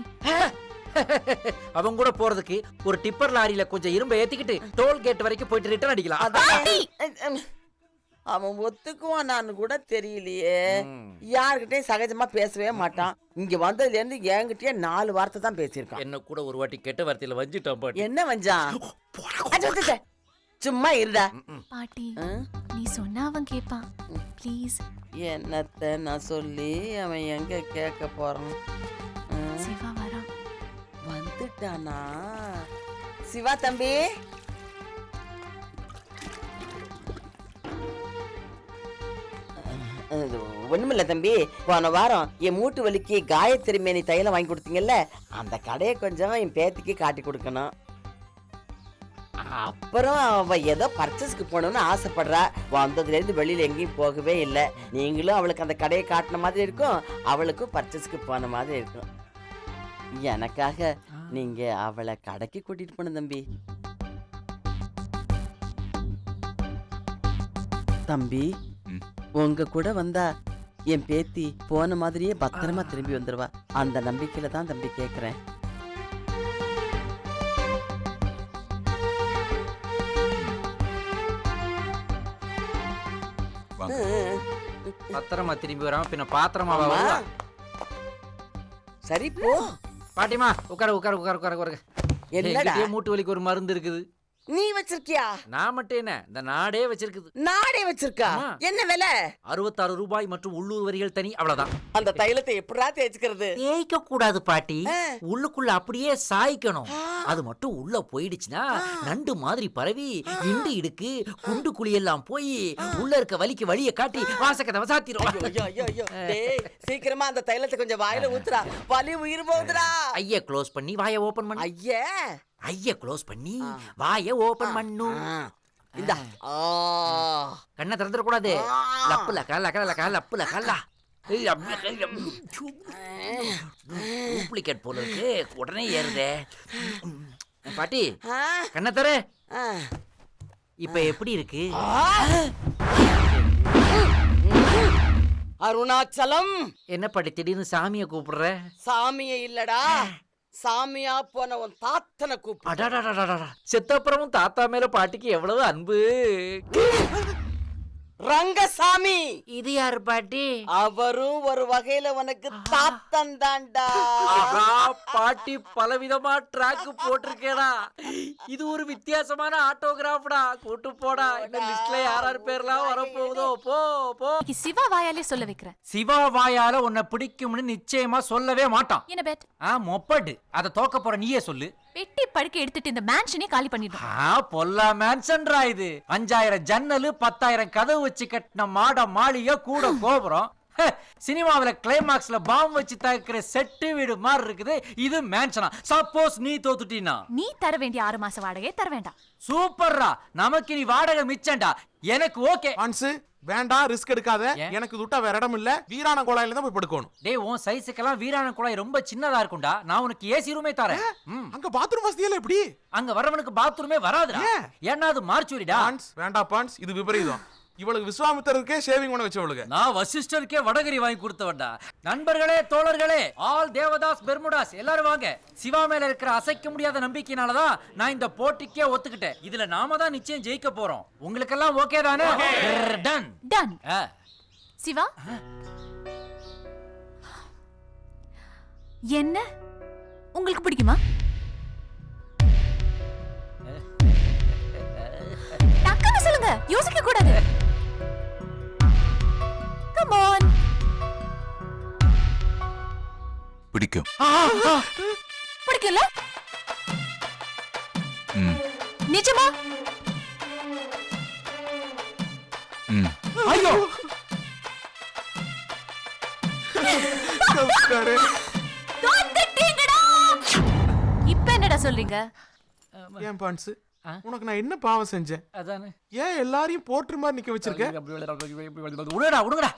அவங்க கூட போறதுக்கு ஒரு டிப்பர் லாரியில கொஞ்சம் இரும்பை ஏத்திக்கிட்டு டோல் கேட் வரைக்கும் போயிட்டு ரிட்டர்ன் அடிக்கலாம். அவன் ஒத்துக்குவான் நான் கூட தெரியலையே. யார்கிட்டயும் சகஜமா பேசவே மாட்டான். இங்க வந்ததுல இருந்து என்கிட்டயே 4 வார்த்தை தான் பேசியிருக்கான். என்ன கூட ஒரு வாட்டி கெட்ட வார்த்தையில வஞ்சிட்டான் பாட்டி. என்ன வஞ்சான்? சும்மா இருடா பாட்டி. நீ சொன்னா அவன் கேட்பான். ப்ளீஸ். என்னத்த நான் சொல்லி அவன் எங்க கேட்க போறான்? சிவா வரான். வந்துட்டானா? சிவா தம்பி, ஒண்ணுமில்ல தம்பி. போன வாரம் என் மூட்டு வலிக்கு காயத்ரி மேனி தைலம் வாங்கி கொடுத்தீங்கல்ல, அந்த கடையை கொஞ்சம் என் பேத்திக்கு காட்டி கொடுக்கணும். அப்புறம் அவ ஏதோ பர்ச்சேஸ்க்கு போகணும்னு ஆசைப்படுறா. வந்ததுல இருந்து வெளியில எங்கேயும் போகவே இல்லை. நீங்களும் அவளுக்கு அந்த கடையை காட்டின மாதிரி இருக்கும், அவளுக்கும் பர்ச்சேஸ்க்கு போன மாதிரி இருக்கும். எனக்காக நீங்க அவளை கடைக்கு கூட்டிட்டு போன தம்பி. தம்பி, உங்க கூட வந்தா என் பேத்தி போன மாதிரியே பத்திரமா திரும்பி வந்துருவா. அந்த நம்பிக்கையில தான் தம்பி கேக்குறேன். பத்திரமா திரும்பி வராம பின்ன பாத்திரமா வருவா. சரி போ. பாட்டிமா உட்கார உட்கார உட்கார உட்கார உட்கார. என்னடா? மூட்டு வலிக்கு ஒரு மருந்து இருக்குது. நீ வச்சிருக்கியா? நான் மட்டும் என்ன, இந்த நாடே வச்சிருக்குது. நாடே வச்சிருக்கா? என்ன விலை? 66 ரூபாய் மற்றும் உள்ளூர் வரிகள் தனி, அவ்வளவுதான். அந்த தைலத்தை எப்படா தேய்ச்சுக்கிறது? தேய்க்க கூடாது பாட்டி, உள்ளுக்குள்ள அப்படியே சாய்க்கணும். அது மட்டும் உள்ள போயிடுச்சுன்னா நண்டு மாதிரி பரவி இண்டு இடுக்கு குண்டு குழி எல்லாம் போய் உள்ள இருக்க வலிக்கு வழிய காட்டி வாசக்கதவை சாத்திரும். சீக்கிரமா அந்த தைலத்தை கொஞ்சம் வாயில ஊத்துறா, வலி உயிர் போகுதுடா. ஐய க்ளோஸ் பண்ணி வாயை ஓபன் பண்ணு. ஐய க்ளோஸ் பண்ணி வாயை ஓபன் பண்ணு. இந்த கண்ணை திறந்துட கூடாது. லப்பு லக்கா லக்கா லக்கா லப்பு லக்கா லா. டூப்ளிகேட் போல இருக்கு, உடனே ஏறுதே. பாட்டி கண்ணை தர. இப்ப எப்படி இருக்கு? அருணாச்சலம். என்ன பாட்டி திடீர்னு சாமியை கூப்பிடுற? சாமியை இல்லடா, சாமியா போன உன் தாத்தனை கூப்பிடு. செத்தப்புறமும் தாத்தா மேல பாட்டிக்கு எவ்வளவு அன்பு. ரங்கசாமி. இது யாரு பாட்டி? அவரும் ஒரு வகையில உனக்கு தாத்தன் தான்டா. பாட்டி பலவிதமா டிராக் போட்டிருக்கேடா. இது ஒரு வித்தியாசமான ஆட்டோகிராஃப்டா. கூட்டு போடா. இந்த லிஸ்ட்ல யார் பேர்லாம் வரப்போகுதோ போ போ. சிவா வாயாலே சொல்ல வைக்கிறேன். சிவா வாயால உன்னை பிடிக்கும்னு நிச்சயமா சொல்லவே மாட்டான். என்ன பெட்? மொப்படு. அத தோக்க போற நீயே சொல்லு. பெட்டி படுக்க எடுத்துட்டு இந்த மேன்ஷனே காலி பண்ணிடுறோம். பொல்லா மேன்ஷன்ரா இது. 5000 ஜன்னலு, 10,000 கதவு வச்சு கட்டின மாட மாளிகை, கூட கோபுரம். சினிமாவில கிளைமாக்ஸ்ல பாம் வச்சு தாக்குற செட்டு வீடு மாதிரி இருக்குது. இது மேன்ஷனா? சப்போஸ் நீ தோத்துட்டீனா நீ தர வேண்டிய 6 மாச வாடகை தர வேண்டாம். சூப்பர்ரா, நமக்கு நீ வாடகை மிச்சண்டா. எனக்கு ஓகே. ஆன்ஸ் வேண்டாம், ரிஸ்க் எடுக்காத. எனக்கு துட்டா வேற இடம் இல்ல, வீரான குழாயில தான் போய் படுக்கணும். டேய், உன் சைஸுக்கெல்லாம் வீரான குழாய் ரொம்ப சின்னதா இருக்கும்டா. நான் உனக்கு ஏசி ரூமே தரேன். அங்க பாத்ரூம் வசதியெல்லாம் எப்படி? அங்க வரவனுக்கு பாத்ரூமே வராதுடா. ஏன்னா அது மார்ச்சுரிடா. வேண்டாம் பான்ஸ், இது விபரீதம். இவளுக்கு விஸ்வாமித்திரருக்கே ஷேவிங் பண்ண வச்சவளுக்கு நான் வசிஷ்டருக்கே வடகரி வாங்கி கொடுத்தவன்டா. நண்பர்களே, தோழர்களே, ஆல் தேவதாஸ் பெர்முடாஸ் எல்லாரும் வாங்க. சிவா மேல இருக்கிற அசைக்க முடியாத நம்பிக்கையினாலதான் நான் இந்த போட்டிக்கே ஒத்துக்கிட்டேன். இதுல நாம தான் நிச்சயம் ஜெயிக்க போறோம். உங்களுக்கெல்லாம் ஓகே தானே? Done done. சிவா, என்ன உங்களுக்கு பிடிக்குமா? டக்குன்னு சொல்லுங்க, யோசிக்க கூடாது. Come on. பிடிக்கும். பிடிக்கல? ம் நிஜமா? ம் ஐயோ தோத்துட்டீங்கடா. இப்ப என்னடா சொல்றீங்க? ஏன் பான்ஸ், உனக்கு நான் என்ன பாவம் செஞ்சேன்? அதானே. ஏன் எல்லாரையும் போற்று மாதிரி நிக்க வச்சிருக்க? உடுங்கடா உடுங்கடா.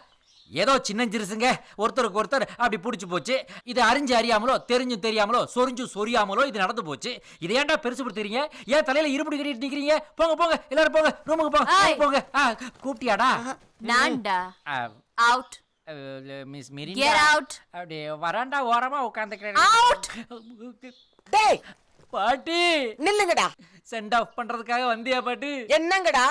ஏதோ சின்ன சிறுசுங்க ஒருத்தருக்கு ஒருத்தர் அப்படி புடிச்சு போச்சு. இது அறிஞ்சு அறியாமலோ தெரிஞ்சும் தெரியாமலோ சொரிஞ்சு சொரியாமலோ இது நடந்து போச்சு. இதை ஏன்டா பெருசுப்படுத்துறீங்க? ஏன் தலையில இருமுடி கட்டிட்டு நிக்கிறீங்க? போங்க போங்க எல்லாரும் போங்க, ரூமுக்கு போங்க போங்க. கூப்பிட்டியாடா? நான்டா. Out. Miss Get Miranda out. அப்படியே வராண்டா ஓரமா உட்கார்ந்துக்கிறேன். Out. டேய் பாட்டி நில்லுங்கடா. சென்ட் ஆஃப் பண்றதுக்காக வந்தியா பாட்டி? என்னங்கடா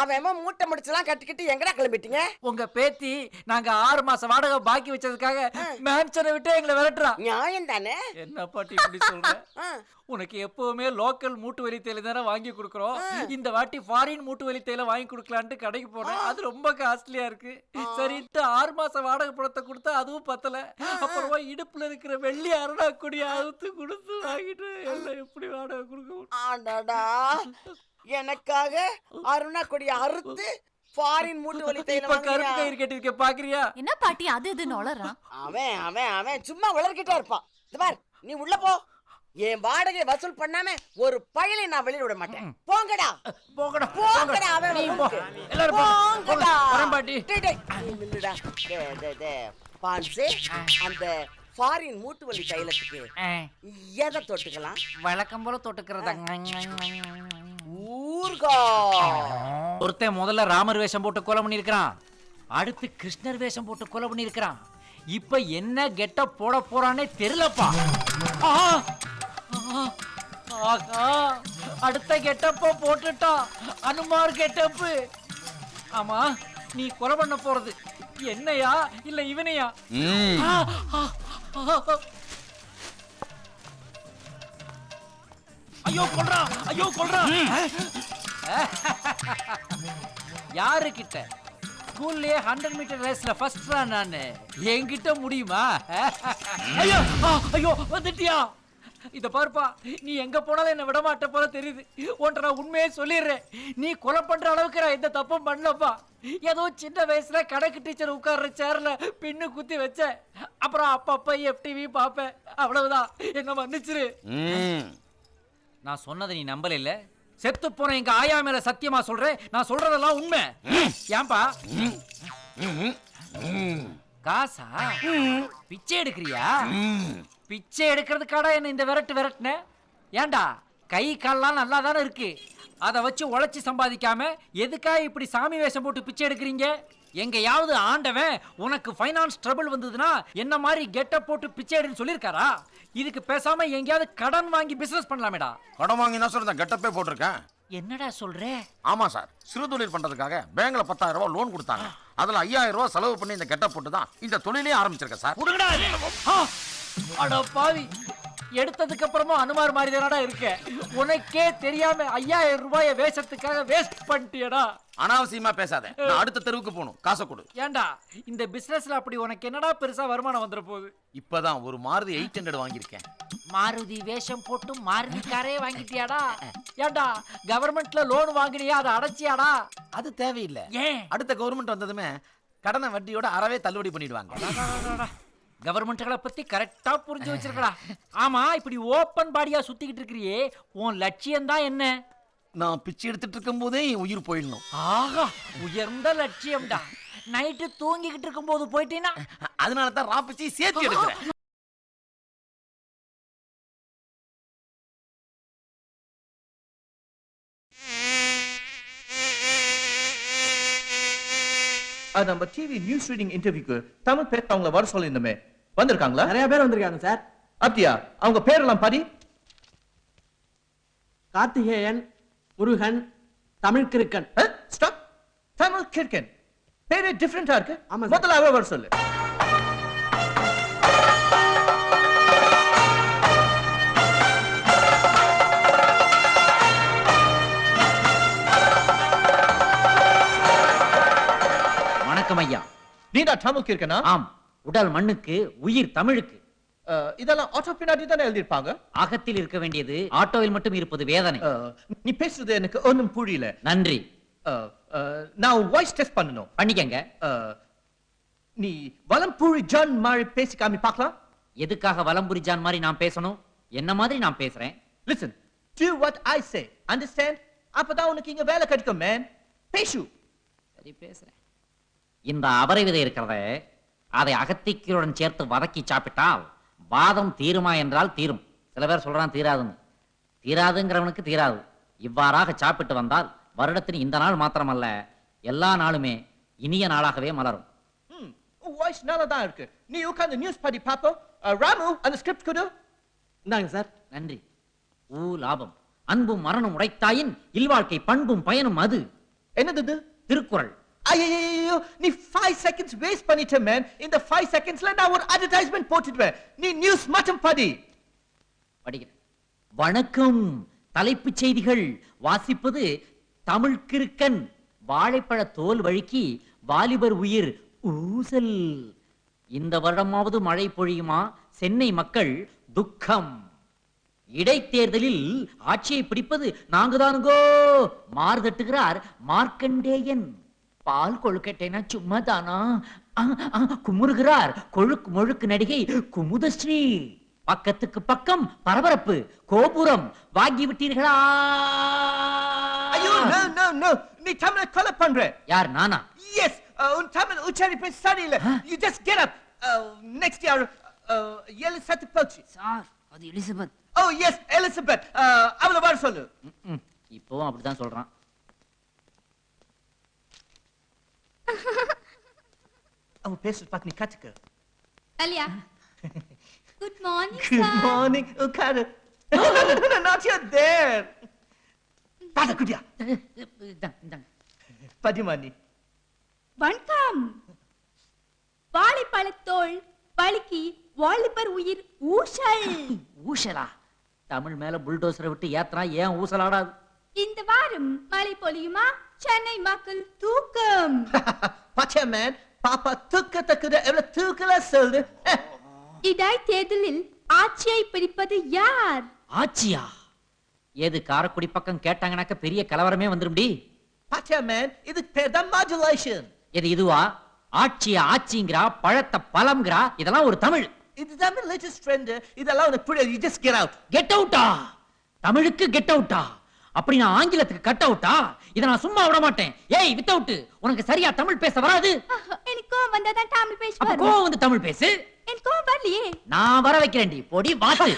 அவன் மூட்டை முடிச்செல்லாம் கட்டிக்கிட்டு எங்கடா கிளம்பிட்டீங்க? உங்க பேத்தி நாங்க 6 மாசம் வாடகை பாக்கி வச்சதுக்காக மேன்சனை விட்டு எங்களை விரட்டுறா. நியாயம் தானே. என்ன பாட்டி இப்படி சொல்ற? உனக்கு எப்பவுமே லோக்கல் மூட்டு வலி தேயிலை தானே வாங்கி கொடுக்குறோம். இந்த வாட்டி ஃபாரின் மூட்டு வலி தேயிலை வாங்கி கொடுக்கலான்ட்டு கடைக்கு போனேன். அது ரொம்ப காஸ்ட்லியா இருக்கு. சரிட்டு 6 மாசம் வாடகை பணத்தை கொடுத்தா அதுவும் பத்தல. அப்புறமா இடுப்புல இருக்கிற வெள்ளி அருணா கொடி அறுத்து கொடுத்து வாங்கிட்டு எல்லாம் எப்படி வாடகை கொடுக்க? எனக்காக அருணா கொடி அறுத்து ஃபாரின் மூட்டு வலி தேயிலை கருப்பு கயிறு கட்டிருக்க பாக்குறியா? என்ன பாட்டி அது இதுன்னு உளறான்? அவன் அவன் அவன் சும்மா உளறிக்கிட்டே இருப்பான். இது பார், நீ உள்ள போ. என் வாடகை வசூல் பண்ணாம ஒரு பயலை நான் வெளியிட விட மாட்டேன். போங்கடா போங்கடா போங்கடா. அவன் நீ போ. எல்லாரும் போங்க. வரேன் பாட்டி. இல்லடா பான்சே, அந்த ஃபாரின் மூட்டு வலி தைலத்துக்கு எதை தொட்டுக்கலாம்? வழக்கம் போல தொட்டுக்கிறதா? ஊர்கா. ஒருத்தன் முதல்ல ராமர் வேஷம் போட்டு கொலை பண்ணிருக்கான். அடுத்து கிருஷ்ணர் வேஷம் போட்டு கொலை பண்ணிருக்கான். இப்ப என்ன கெட்ட போட போறானே தெரியலப்பா. அடுத்த கெட்டப்ப போட்டுட்டா அனுமார் கெட்டப்பு. ஆமா, நீ கொலை பண்ண போறது என்னையா இல்ல இவனையா? ஐயோ கொல்றா, ஐயோ கொல்றா. யாரு கிட்ட? ஸ்கூல்லே 100 மீட்டர் ரேஸ்ல ஃபர்ஸ்ட் ரன் நானு. என்கிட்ட முடியுமா? ஐயோ ஐயோ வந்துட்டியா? இத பாருப்பா, நீ எங்க போனாலும் என்ன விட மாட்ட போல தெரியுது. ஒன்ற நான் உண்மையே சொல்லிடுறேன். நீ கொலை பண்ற அளவுக்கு நான் எந்த தப்பும் பண்ணலப்பா. ஏதோ சின்ன வயசுல கணக்கு டீச்சர் உட்கார்ற சேர்ல பின்னு குத்தி வச்சேன். அப்புறம் அப்பப்ப FTV பாப்பேன். அவ்வளவுதான். என்ன மன்னிச்சிரு. நான் சொன்னதை நீ நம்பல இல்ல? செத்து போன எங்க ஆயா மேல சத்தியமா சொல்றேன், நான் சொல்றதெல்லாம் உண்மை. ஏன்பா காசா பிச்சை எடுக்கிறியா? பிச்சை எடுக்கிறதுக்காடா என்ன இந்த விரட்டுன? ஏண்டா கை கால்லாம் நல்லா தானே இருக்கு. அதை வச்சு உழைச்சி சம்பாதிக்காம எதுக்காக இப்படி சாமி வேஷம் போட்டு பிச்சை எடுக்கிறீங்க? எங்கயாவது ஆண்டவன் உனக்கு ஃபைனான்ஸ் ட்ரபிள் வந்ததுன்னா என்ன மாதிரி கெட்டப் போட்டு பிச்சை எடுன்னு சொல்லியிருக்காரா? இதுக்கு பேசாம எங்கயாவது கடன் வாங்கி பிசினஸ் பண்ணலாமேடா. கடன் வாங்கி தான் சார் கெட்டப்பே போட்டிருக்கேன். என்னடா சொல்ற? ஆமா சார், சிறு தொழில் பண்றதுக்காக பேங்க்ல 10,000 ரூபாய் லோன் கொடுத்தாங்க. அதுல 5,000 ரூபாய் செலவு பண்ணி இந்த கெட்டப் போட்டு தான் இந்த தொழிலே ஆரம்பிச்சிருக்கேன் சார். அட பாவி, எடுத்ததுக்கு அப்புறமா அனுமார் மாதிரி தானடா இருக்க. உனக்கே தெரியாம 5,000 ரூபாய வேஷத்துக்காக வேஸ்ட் பண்ணிட்டியடா. அனாவசியமா பேசாத. நான் அடுத்த தெருவுக்கு போகணும், காசை கொடு. ஏண்டா இந்த பிசினஸ்ல அப்படி உனக்கு என்னடா பெருசா வருமானம் வந்துற போகுது? இப்பதான் ஒரு மாருதி 800 வாங்கியிருக்கேன். மாருதி வேஷம் போட்டு மாருதி காரே வாங்கிட்டியாடா? ஏண்டா கவர்மெண்ட்ல லோன் வாங்கினியா, அதை அடைச்சியாடா? அது தேவையில்லை. ஏன்? அடுத்த கவர்மெண்ட் வந்ததுமே கடனை வட்டியோட அறவே தள்ளுபடி பண்ணிடுவாங்க. கவர்மெண்ட்களை பத்தி கரெக்டா புரிஞ்சு வச்சிருக்கா. ஆமா, இப்படி ஓப்பன் பாடியா சுத்திக்கிட்டு இருக்கிறியே, உன் லட்சியம் தான் என்ன? நான் பிச்சை எடுத்துட்டு இருக்கும் போதே என் உயிர் போயிடணும். ஆஹா, உயர்ந்த லட்சியம்டா. நைட்டு தூங்கிக்கிட்டு இருக்கும் போது போயிட்டீங்கன்னா அதனால தான் ராப்பிச்சி சேர்த்து எடுக்கிறேன். நம்ம டிவி நியூஸ் ரீடிங் இன்டர்வியூக்கு தமிழ் பேர் அவங்கள வர சொல்லிருந்தோமே, வந்திருக்காங்களா? நிறைய பேர் வந்திருக்காங்க சார். அப்படியா? அவங்க பேரெல்லாம் படி. கார்த்திகேயன், முருகன், தமிழ் கிறுக்கன். ஸ்டாப். தமிழ் கிறுக்கன் பேரே டிஃபரெண்டா இருக்கு. முதல்ல அவ வர சொல்லு. வணக்கம் ஐயா. நீடா தமிழ் கிறுக்கனா? ஆம். உடல் மண்ணுக்கு, உயிர் தமிழுக்கு. இதெல்லாம் ஆட்டோ பின்னாடி தானே எழுதிருப்பாங்க. அகத்தில் இருக்க வேண்டியது ஆட்டோவில் மட்டும் இருப்பது வேதனை. நீ பேசுறது எனக்கு ஒண்ணும் புரியல. நன்றி. நான் வாய்ஸ் டெஸ்ட் பண்ணணும். பண்ணிக்கங்க. நீ வலம்புரி ஜான் மாதிரி பேசி காமி பார்க்கலாம். எதுக்காக வலம்புரி ஜான் மாதிரி நான் பேசணும்? என்ன மாதிரி நான் பேசுறேன். Listen, do what I say. Understand? அப்பதான் உனக்கு இங்க வேலை கிடைக்கும் man. பேசு. சரி பேசுறேன். இந்த அவரை விதை இருக்கிறத அதை அகத்திக்கீருடன் சேர்த்து வதக்கி சாப்பிட்டால் வாதம் தீருமா என்றால் தீரும். சில பேர் சொல்றான் தீராதுன்னு. தீராதுங்கிறவனுக்கு தீராது. இவ்வாறாக சாப்பிட்டு வந்தால் வருடத்தின் இந்த நாள் மாத்திரமல்ல எல்லா நாளுமே இனிய நாளாகவே மலரும். வாய்ஸ் நல்லா தான் இருக்கு. நீ உட்கார்ந்து நியூஸ் படி பாப்போம். ராமு அந்த ஸ்கிரிப்ட் கொடு. இந்தாங்க சார். நன்றி. லாபம் அன்பும் மரணம் உடைத்தாயின் இல்வாழ்க்கை பண்பும் பயனும் அது. என்னது? திருக்குறள். ஐயோ நீ 5 seconds வேஸ்ட் பண்ணிட்ட man. இந்த 5 secondsல நான் ஒரு அட்வர்டைஸ்மென்ட் போட்டுடுவேன். நீ நியூஸ் மட்டும் படி. படிக்கிறேன். வணக்கம். தலைப்புச் செய்திகள் வாசிப்பது தமிழ் கிறுக்கன். வாழைப்பழ தோல் வழுக்கி வாலிபர் உயிர் ஊசல். இந்த வருடமாவது மழை பொழியுமா? சென்னை மக்கள் துக்கம். இடைத்தேர்தலில் ஆட்சியை பிடிப்பது நாங்கதானுங்கோ. மார்தட்டுகிறார் மார்க்கண்டேயன். பால் கொழுக்கட்டைனா சும்மா தானா? குமுறுகிறார் கொழுக்கு முழுக்கு நடிகை குமுதஸ்ரீ. பக்கத்துக்கு பக்கம் பரபரப்பு. கோபுரம் வாங்கி விட்டீர்களா? ஐயோ நோ நீ தமிழை கொலை பண்ற. யார் நானா? எஸ் உன் தமிழ் உச்சரிப்பு சரியில்லை. You just get up. Next year Elizabeth போச்சு. சார் அது எலிசபெத். ஓ எஸ் எலிசபெத். அவளை வர சொல்லு. இப்பவும் அப்படிதான் சொல்றான். அவ பேசுறது பார்த்து நீ கத்துக்க. Alia good morning Good morning. உட்காரு. No, not yet there. பாத குடியா. பதிமானி. வணக்கம். வாழைப்பழத்தோல் வழுக்கி வாலிபர் உயிர் ஊசல். ஊசலா? தமிழ் மேல புல்டோசரை விட்டு ஏத்தனா ஏன் ஊசலாடாது? இந்த வாரம் மழை பொழியுமா? சென்னை மக்கள் தூக்கம். பாத்தியா மேன், பாப்பா தூக்கத்தக்குத எவ்வளவு தூக்கலா சொல்லு. இடைத்தேர்தலில் ஆட்சியை பிடிப்பது யார்? ஆட்சியா? ஏது காரக்குடி பக்கம் கேட்டாங்கனாக்க பெரிய கலவரமே வந்துரும்டி. பாத்தியா மேன், இதுக்கு பேர் தான் மாடுலேஷன். எது இதுவா? ஆட்சியா ஆட்சிங்கிறா, பழத்தை பழம்ங்கிறா, இதெல்லாம் ஒரு தமிழ். இது தமிழ் லேட்டஸ்ட் ட்ரெண்ட். இதெல்லாம் உனக்கு புரியாது. You just get out. Get அவுட்டா? தமிழுக்கு கெட் அவுட்டா? அப்படி நான் ஆங்கிலத்துக்கு கட் அவுட்டா? இத நான் சும்மா விட மாட்டேன். ஏய் வித் அவுட், உனக்கு சரியா தமிழ் பேச வராது? எனக்கு கோவம் வந்தா தான் தமிழ் பேச வரும். அப்ப கோவம் வந்து தமிழ் பேசு. எனக்கு கோவம் வரலையே. நான் வர வைக்கிறேன்டி. பொடி வாத்து.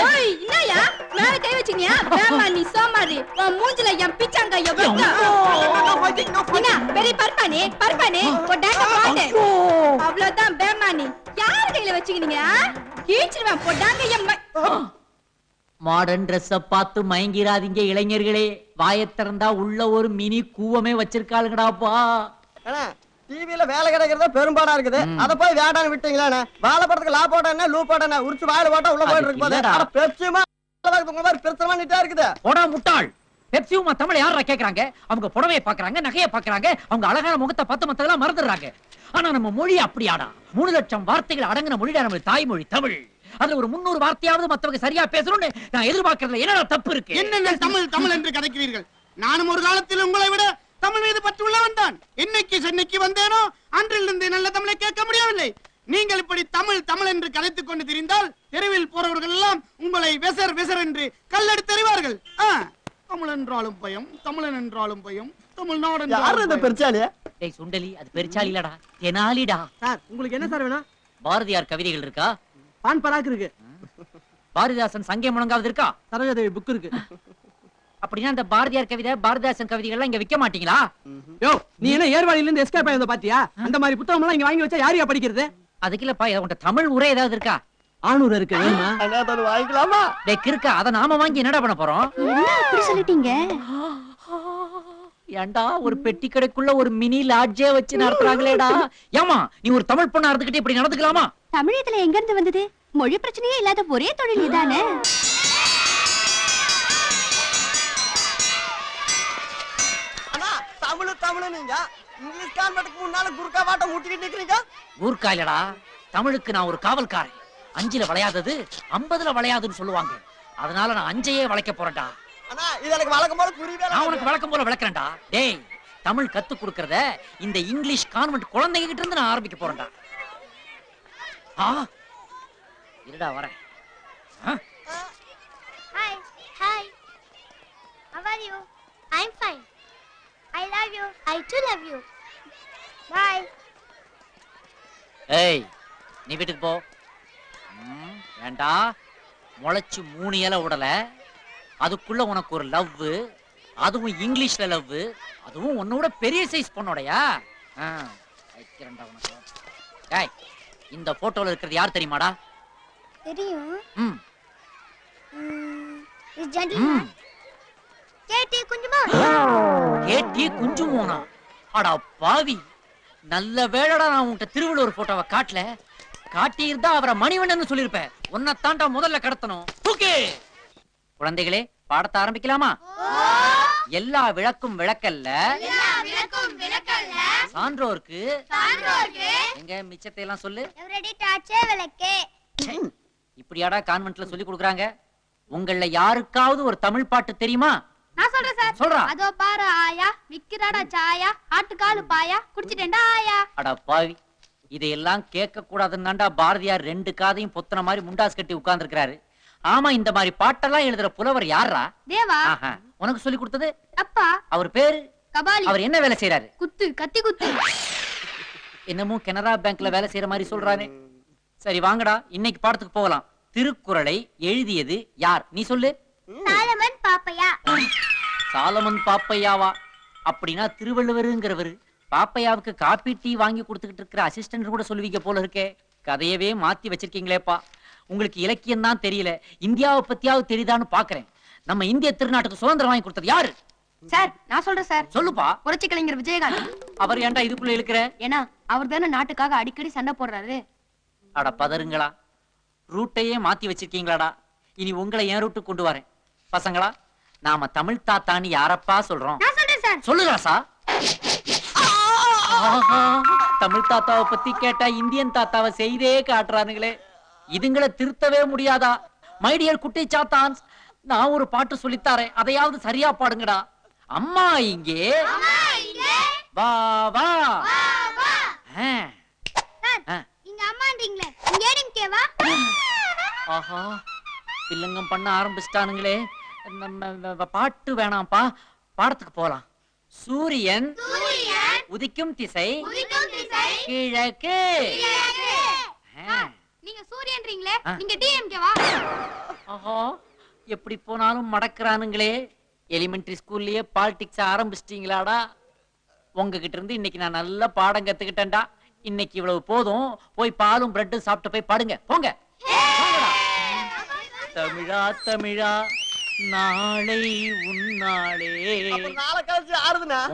ஓய் என்னயா மேல கை வச்சினியா? வேமா நீ சோமாரி. உன் மூஞ்சில என் பிச்சாங்க எவ்வளவு. என்ன பெரிய பர்பானே போடாங்க பாடு. அவ்வளவுதான் பேமானி. யார் கையில வச்சிக்கினீங்க? கீச்சிடுவேன் போடாங்க எம்மா. மாடர்ன் ட்ரெஸ்ஸ பார்த்து மயங்கிராதீங்க இளைஞர்களே. வாயத் திறந்தா உள்ள ஒரு மினி கூவமே வச்சிருக்காளுங்கடாப்பா. டிவில வேலை கிடைக்கிறதா பெரும்பாடா இருக்குது. அத போய் வேடான்னு விட்டீங்களா? வாழை படத்துக்கு லா போட்டா லூ போட்டா உரிச்சு வாயில போட்டா உள்ள போயிட்டு இருக்கு போது. அட பெப்சிமா உங்க மாதிரி பிரச்சனை நீட்டா இருக்குது. போடா முட்டாள். பெப்சியுமா தமிழ் யாரா கேக்குறாங்க? அவங்க புடவையை பாக்குறாங்க, நகையை பாக்குறாங்க, அவங்க அழகான முகத்தை பார்த்து மத்ததெல்லாம் மறந்துடுறாங்க. ஆனா நம்ம மொழி அப்படியாடா? 3 லட்சம் வார்த்தைகள் அடங்கின மொழிடா நம்ம தாய்மொழி தமிழ். அதுல ஒரு 300 வார்த்தையாவது மத்தவங்க சரியா பேசணும்னு நான் எதிர்பார்க்கறதுல என்னடா தப்பு இருக்கு? என்னங்க தமிழ் என்று கதைக்கிறீர்கள்? நானும் ஒரு காலத்தில் உங்களை விட தமிழ் மீது பற்று உள்ளவன் தான். என்னைக்கு சென்னைக்கு வந்தேனோ அன்றிலிருந்து நல்ல தமிழை கேட்க முடியவில்லை. நீங்கள் இப்படி தமிழ் என்று கலைத்துக் கொண்டு திரிந்தால் தெருவில் போறவர்கள் எல்லாம் உங்களை வெசர் என்று கல்லெடுத்து எறிவார்கள். தமிழ் என்றாலும் பயம், தமிழன் என்றாலும் பயம், தமிழ்நாடு என்றாலும் பெருச்சாலியா? டேய் சுண்டலி, அது பெருச்சாலி இல்லடா, தெனாலிடா. சார் உங்களுக்கு என்ன சார் வேணும்? பாரதியார் கவிதைகள் இருக்கா? பான் பராக் இருக்கு. பாரதிதாசன் சங்கே முழங்காவது இருக்கா? சரோஜாதேவி புக் இருக்கு. அப்படின்னா அந்த பாரதியார் கவிதை, பாரதிதாசன் கவிதைகள் எல்லாம் இங்க விக்க மாட்டீங்களா? யோ நீ என்ன ஏர்வாடியில இருந்து எஸ்கேப் ஆயத பாத்தியா? அந்த மாதிரி புத்தகம் எல்லாம் இங்க வாங்கி வச்சா யாரையா படிக்கிறது? அதுக்கு இல்லப்பா, உன்ட தமிழ் உரை ஏதாவது இருக்கா? ஆனூர் இருக்கு. வேணுமா? அண்ணாதான் வாங்கிக்கலாமா? டேய் கிறுக்கா, அத நாம வாங்கி என்னடா பண்ண போறோம்? என்ன அப்படி சொல்லிட்டீங்க? ஏண்டா ஒரு பெட்டி கடைக்குள்ள ஒரு மினி லாட்ஜே வச்சு நடத்துறாங்களேடா. ஏமா நீ ஒரு தமிழ் பொண்ணா இருந்துகிட்டு இப்படி நடந்துக்கலாமா? தமிழ் இதுல எங்க இருந்து வந்தது? மொழி பிரச்சனையே இல்லாத ஒரே தொழில் இதானே. அண்ணா தமிழ் நீங்க இங்கிலீஷ் கான்வெர்ட்டுக்கு முன்னால குறுக்கா வாட்ட முட்டிக்கிட்டு நிக்கிறீங்க. ஊர்க்கா இல்லடா, தமிழுக்கு நான் ஒரு காவல்காரன். 5ல வளையாதது 50ல வளையாதுன்னு சொல்லுவாங்க. அதனால நான் 5ஐயே வளைக்க போறேன்டா. அண்ணா இது எனக்கு வழக்கம் போல புரியவே நான் உனக்கு வழக்கம் போல விளக்குறேன்டா. டேய், தமிழ் கத்து கொடுக்கறத இந்த இங்கிலீஷ் கான்வென்ட் குழந்தைங்க கிட்ட இருந்து நான் ஆரம்பிக்க போறேன்டா. இருடா வரேன். Hi. Hi. How are you? I'm fine. I love you. I too love you. Bye. ஏய், நீ வீட்டுக்கு போ. வேண்டா, முளைச்சு 3 இலை விடல, அதுக்குள்ள உனக்கு ஒரு லவ், அதுவும் இங்கிலீஷ்ல லவ், அதுவும் உன்னோட பெரிய சைஸ் பொண்ணோடையா? வைக்கிறேன்டா உனக்கு. ஏய், இந்த போட்டோல இருக்கிறது யார் தெரியுமாடா? தெரியும். This gentleman. கேட்டி குஞ்சுமோன். கேட்டி குஞ்சுமோனா? அடா பாவி, நல்ல வேளைடா நான் உன்கிட்ட திருவள்ளுவர் போட்டோவை காட்டல. காட்டி இருந்தா அவரை மணிவண்ணன் சொல்லிருப்பேன். உன்னை தாண்டா முதல்ல கடத்தணும். ஓகே குழந்தைகளே, பாடத்தை ஆரம்பிக்கலாமா? எல்லா விளக்கும் விளக்கல்ல, சான்றோர்க்கு எங்க மிச்சத்தை எல்லாம் சொல்லு. இப்படியாடா கான்வென்ட்ல சொல்லி கொடுக்குறாங்க. உங்கள யாருக்காவது ஒரு தமிழ் பாட்டு தெரியுமா? நான் சொல்றேன் சார். சொல்றா. அதோ பாரு ஆயா, விக்கிறாடா சாயா, ஆட்டுக்காலு பாயா, குடிச்சிட்டேன்டா ஆயா. அட பாவி, இதையெல்லாம் கேட்க கூடாதுன்னாண்டா பாரதியார் 2 காதையும் பொத்தன மாதிரி முண்டாஸ் கட்டி உட்கார்ந்துருக்காரு. ஆமா, இந்த மாதிரி பாட்டெல்லாம் எழுதுற புலவர் யாரா? தேவா. உனக்கு சொல்லி கொடுத்தது அப்பா. அவர் பேரு கபாலி. அவர் என்ன வேலை செய்யறாரு? குத்து, கத்தி குத்து. என்னமோ கனரா பேங்க்ல வேலை செய்யற மாதிரி சொல்றானே. சரி வாங்கடா, இன்னைக்கு பாடத்துக்கு போகலாம். திருக்குறளை எழுதியது யார்? நீ சொல்லு. சாலமன் பாப்பையா. சாலமன் பாப்பையாவா? அப்படின்னா திருவள்ளுவருங்கிறவரு. பாப்பையாவுக்கு காப்பி டீ வாங்கி கொடுத்துக்கிட்டு இருக்கிற அசிஸ்டன்ட் கூட சொல்லுவீங்க போல இருக்கே. கதையவே மாத்தி வச்சிருக்கீங்களேப்பா. உங்களுக்கு இலக்கியம் தான் தெரியல, இந்தியாவை பத்தியாவது தெரியுதான்னு பாக்குறேன். நம்ம இந்திய திருநாட்டுக்கு சுதந்திரம் வாங்கி கொடுத்தது யாரு? சார், நான் சொல்றேன் சார். சொல்லுப்பா. புரட்சி கலைஞர் விஜயகாந்த். அவர் ஏன்டா இதுக்குள்ள இருக்கிற? ஏன்னா அவர் தானே நாட்டுக்காக அடிக்கடி சண்டை போடுறாரு. அட பதறுங்களா, ரூட்டையே மாத்தி வச்சிருக்கீங்களாடா. இனி உங்களை என் ரூட்டுக்கு கொண்டு வரேன். பசங்களா, நாம தமிழ் தாத்தான்னு யாரப்பா சொல்றோம்? நான் சொல்றேன் சார். சொல்லுறாசா. தமிழ் தாத்தாவை பத்தி கேட்டா இந்தியன் தாத்தாவை செய்தே காட்டுறானுங்களே. இதுங்களை திருத்தவே முடியாதா? மை டியர் குட்டி சாத்தான்ஸ், நான் ஒரு பாட்டு சொல்லித்தாரேன், அதையாவது சரியா பாடுங்கடா. அம்மா இங்கே வா வா. இங்க அம்மான்றீங்களே, இங்க ஏடிங்க வா. ஆஹா, பில்லங்கம் பண்ண ஆரம்பிச்சிட்டானுங்களே. நம்ம பாட்டு வேணாம்ப்பா, பாடத்துக்கு போலாம். சூரியன் உதிக்கும் திசை கிழக்கு. நீங்க சூரியன்றீங்களே, நீங்க டிஎம்கே வா. ஆஹா, எப்படி போனாலும் மடக்குறானுங்களே. எலிமெண்டரி ஸ்கூல்லயே பாலிடிக்ஸ் ஆரம்பிச்சிட்டீங்களாடா? உங்ககிட்ட இருந்து இன்னைக்கு நான் நல்ல பாடம் கத்துக்கிட்டேன்டா. இன்னைக்கு இவ்வளவு போதும். போய் பாலும் பிரெட்டும் சாப்பிட்டு போய் பாடுங்க, போங்க. தமிழா தமிழா நாளை உன்னாளே.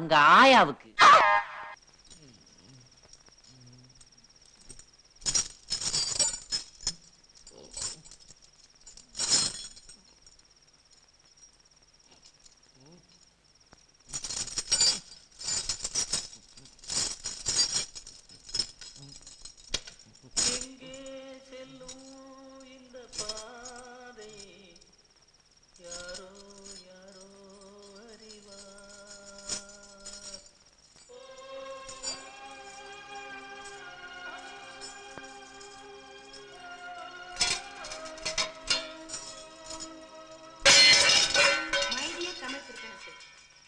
உங்க ஆயாவுக்கு.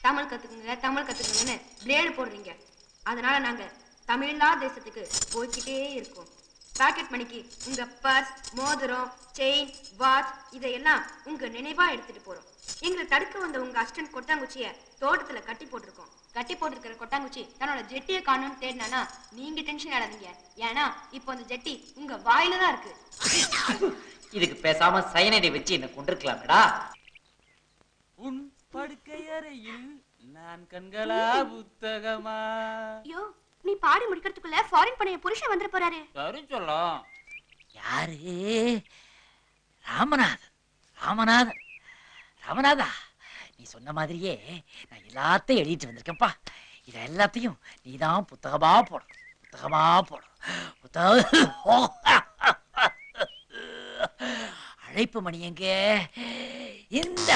தமிழ் கத்துக்குங்க, தமிழ் கத்துக்குங்கன்னு பிளேடு போடுறீங்க. அதனால நாங்க தமிழ்லா தேசத்துக்கு போய்கிட்டே இருக்கோம். பாக்கெட் மணிக்கு உங்க பர்ஸ், மோதிரம், செயின், வாட்ச் இதையெல்லாம் உங்க நினைவா எடுத்துட்டு போறோம். எங்களை தடுக்க வந்த உங்க அசிஸ்டன்ட் கொட்டாங்குச்சிய தோட்டத்துல கட்டி போட்டிருக்கோம். கட்டி போட்டிருக்கிற கொட்டாங்குச்சி தன்னோட ஜெட்டியை காணும்னு தேடினா நீங்க டென்ஷன் ஆடாதீங்க. ஏன்னா இப்போ அந்த ஜெட்டி உங்க வாயில தான் இருக்கு. இதுக்கு பேசாம சயனைடை வச்சு என்ன கொண்டிருக்கலாமேடா. உன் படுக்கையறையில் நான் கண்களா புத்தகமா. ஐயோ, நீ பாடி முடிக்கிறதுக்குள்ள ஃபாரின் பணைய புருஷன் வந்துட போறாரு. சரி சொல்லும். யாரு? ராமநாதன். ராமநாதன் ராமநாதா, நீ சொன்ன மாதிரியே நான் எல்லாத்தையும் எழுதிட்டு வந்திருக்கேன்ப்பா. இத எல்லாத்தையும் நீதான் புத்தகமா போடணும். புத்தகமா போடணும். புத்தகம் அழைப்பு மணி எங்க? இந்த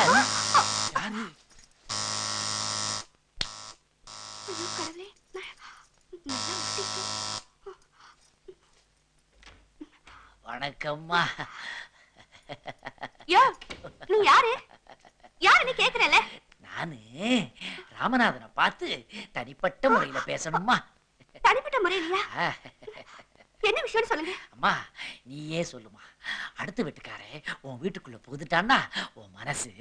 வணக்கம்மா. நீ யாரு? யாருன்னு கேக்குறல? நானு ராமநாதனை பார்த்து தனிப்பட்ட முறையில பேசணுமா? தனிப்பட்ட முறையிலயா? என்ன விஷயம் சொல்லுங்க. அம்மா நீயே சொல்லுமா. அடுத்த வீட்டுக்காரே உன் வீட்டுக்குள்ள புகுந்துட்டான்னா உன் மனசு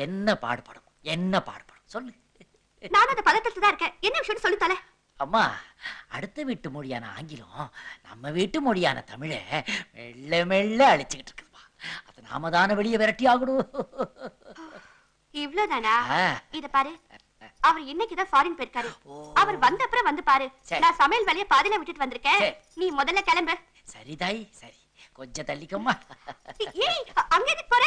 என்ன பாடுபடும்? என்ன பாடுபடும் சொல்லு. நான் அந்த பதட்டத்துல தான் இருக்கேன். என்ன விஷயம் சொல்லி தல. அம்மா அடுத்த வீட்டு மொழியான ஆங்கிலம் நம்ம வீட்டு மொழியான தமிழை மெல்ல மெல்ல அழிச்சுக்கிட்டு இருக்குதுமா. அது நாம தானே வெளியே விரட்டி ஆகணும். இவ்வளவுதானா? இத பாரு, அவர் இன்னைக்குதான் ஃபாரின் போயிருக்காரு. அவர் வந்த அப்புறம் வந்து பாரு. நான் சமையல் வேலையை பாதியில விட்டுட்டு வந்திருக்கேன். நீ முதல்ல கிளம்பு. சரிதாய் சரி, கொஞ்சம் தள்ளிக்கம்மா. ஏய் அங்க எதுக்கு போற?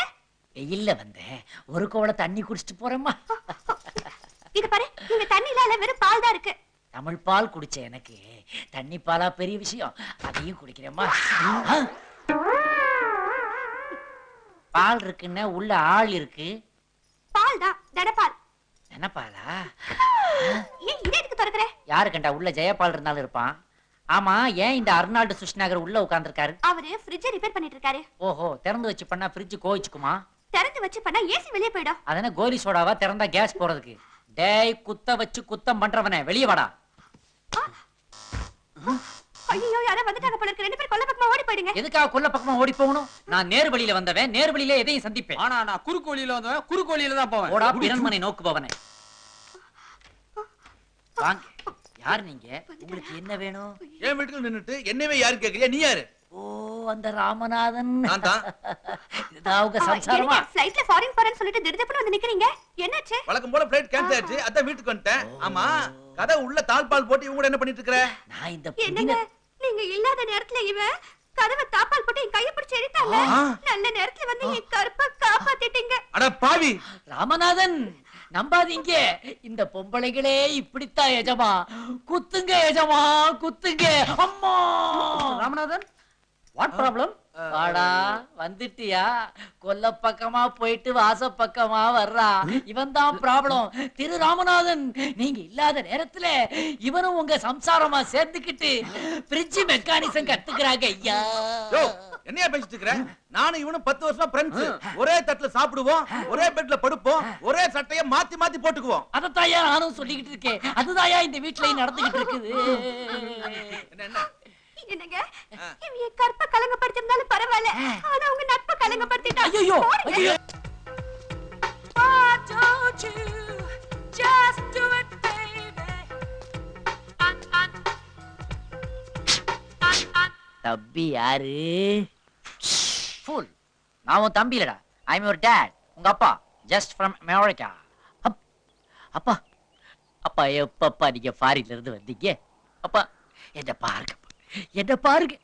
வெயில்ல வந்தேன், ஒரு கோவள தண்ணி குடிச்சிட்டு போறேம்மா. இத பாரு, இங்க தண்ணி இல்ல, வெறும் பால் தான் இருக்கு. தமிழ் பால் குடிச்ச எனக்கு தண்ணி பாலா பெரிய விஷயம், அதையும் குடிக்கிறேம்மா. பால் இருக்குன்னா உள்ள ஆள் இருக்கு. பால் தான், தடபால். என்ன பாலா? ஏன் இத எதுக்கு திறக்கற? யாரு கண்டா உள்ள ஜெயபால் இருந்தாலும் இருப்பான். ஆமா, ஏன் இந்த அர்னால்டு சுஷ்நாகர் உள்ள உட்கார்ந்திருக்காரு? அவரு ஃப்ரிட்ஜ் ரிப்பேர் பண்ணிட்டு இருக்காரு. ஓஹோ, திறந்து வச்சு பண்ணா ஃப்ரிட்ஜ் கோவிச்சுக்குமா? திறந்து வச்சு பண்ணா ஏசி வெளியே போய்டும். அதன கோலி சோடாவா திறந்தா கேஸ் போறதுக்கு? டேய் குத்த வச்சு குத்தம் பண்றவனே வெளிய வாடா. ஐயோ யாரோ வந்துட்டாங்க போல இருக்கு. ரெண்டு பேரும் கொல்ல பக்கமா ஓடி போயிடுங்க. எதுக்காக கொல்ல பக்கமா ஓடி போகணும்? நான் நேர் வழியில வந்தவன், நேர் வழியில எதையும் சந்திப்பேன். ஆனா நான் குறுக்கு வழியில வந்தவன், குறுக்கு வழியில தான் போவேன். ஓடா பிறன்மனை நோக்குபவனே. வாங்க. யார் நீங்க? உங்களுக்கு என்ன வேணும்? என் வீட்டுக்கு நின்னுட்டு என்னவே யாரு கேக்குறியா? நீ யாரு? ஓ அந்த ராமநாதன். நான் தான். இதுதான் உங்க சம்சாரமா? ஃளைட்ல ஃபாரின் போறேன்னு சொல்லிட்டு திடீர்னு வந்து நிக்கிறீங்க. என்னாச்சு? வழக்கம் போல ஃளைட் கேன்சல் ஆச்சு. அதான் வீட்டுக்கு வந்துட்டேன். ஆமா, கதை உள்ள தாழ்பால் போட்டு இவங்க என்ன பண்ணிட்டு இருக்கற? நான் இந்த என்னங்க நீங்க இல்லாத நேரத்துல இவன் கதவை தாப்பால் போட்டு என் கையை பிடிச்சு இழுத்தாங்க. நல்ல நேரத்துல வந்து என் கருப்பை காப்பாத்திட்டீங்க. அட பாவி ராமநாதன், நம்பாதீங்க. இந்த பொம்பளைகளே இப்படித்தான் எஜமா. குத்துங்க எஜமா, குத்துங்க. அம்மா ராமநாதன், வாட் ப்ராப்ளம்? வாடா வந்துட்டியா? கொல்ல பக்கமா போயிட்டு வாச பக்கமா வர்றா. இவன் தான் ப்ராப்ளம். திரு ராமநாதன், நீங்க இல்லாத நேரத்துல இவனும் உங்க சம்சாரமா சேர்ந்துக்கிட்டு பிரிட்ஜ் மெக்கானிசம் கத்துக்கிறாங்க. ஐயா என்னையா பேசிட்டு இருக்கற? நானும் இவனும் 10 வருஷமா ஃப்ரெண்ட்ஸ். ஒரே தட்டுல சாப்பிடுவோம், ஒரே பெட்ல படுப்போம், ஒரே சட்டைய மாத்தி மாத்தி போட்டுக்குவோம். அதத்தாயா நானும் சொல்லிக்கிட்டு இருக்கேன். அதுதாயா இந்த வீட்லயும் நடந்துகிட்டு இருக்குது. என்னங்க இவங்க கற்ப கலங்கப்படுத்திருந்தாலும் பரவாயில்ல, ஆனா உங்க நட்ப கலங்கப்படுத்திட்டாங்க. ஐயோ ஐயோ. தம்பி யாரு? ஃபூல், நான் உன் தம்பி இல்லடா. ஐ அம் யுவர் டாட், உங்க அப்பா, ஜஸ்ட் ஃப்ரம் அமெரிக்கா. அப்பா அப்பா எப்பப்பா நீங்க ஃபாரின்ல இருந்து வந்தீங்க? அப்பா என்ன பாருங்க, என்ன பாருங்க.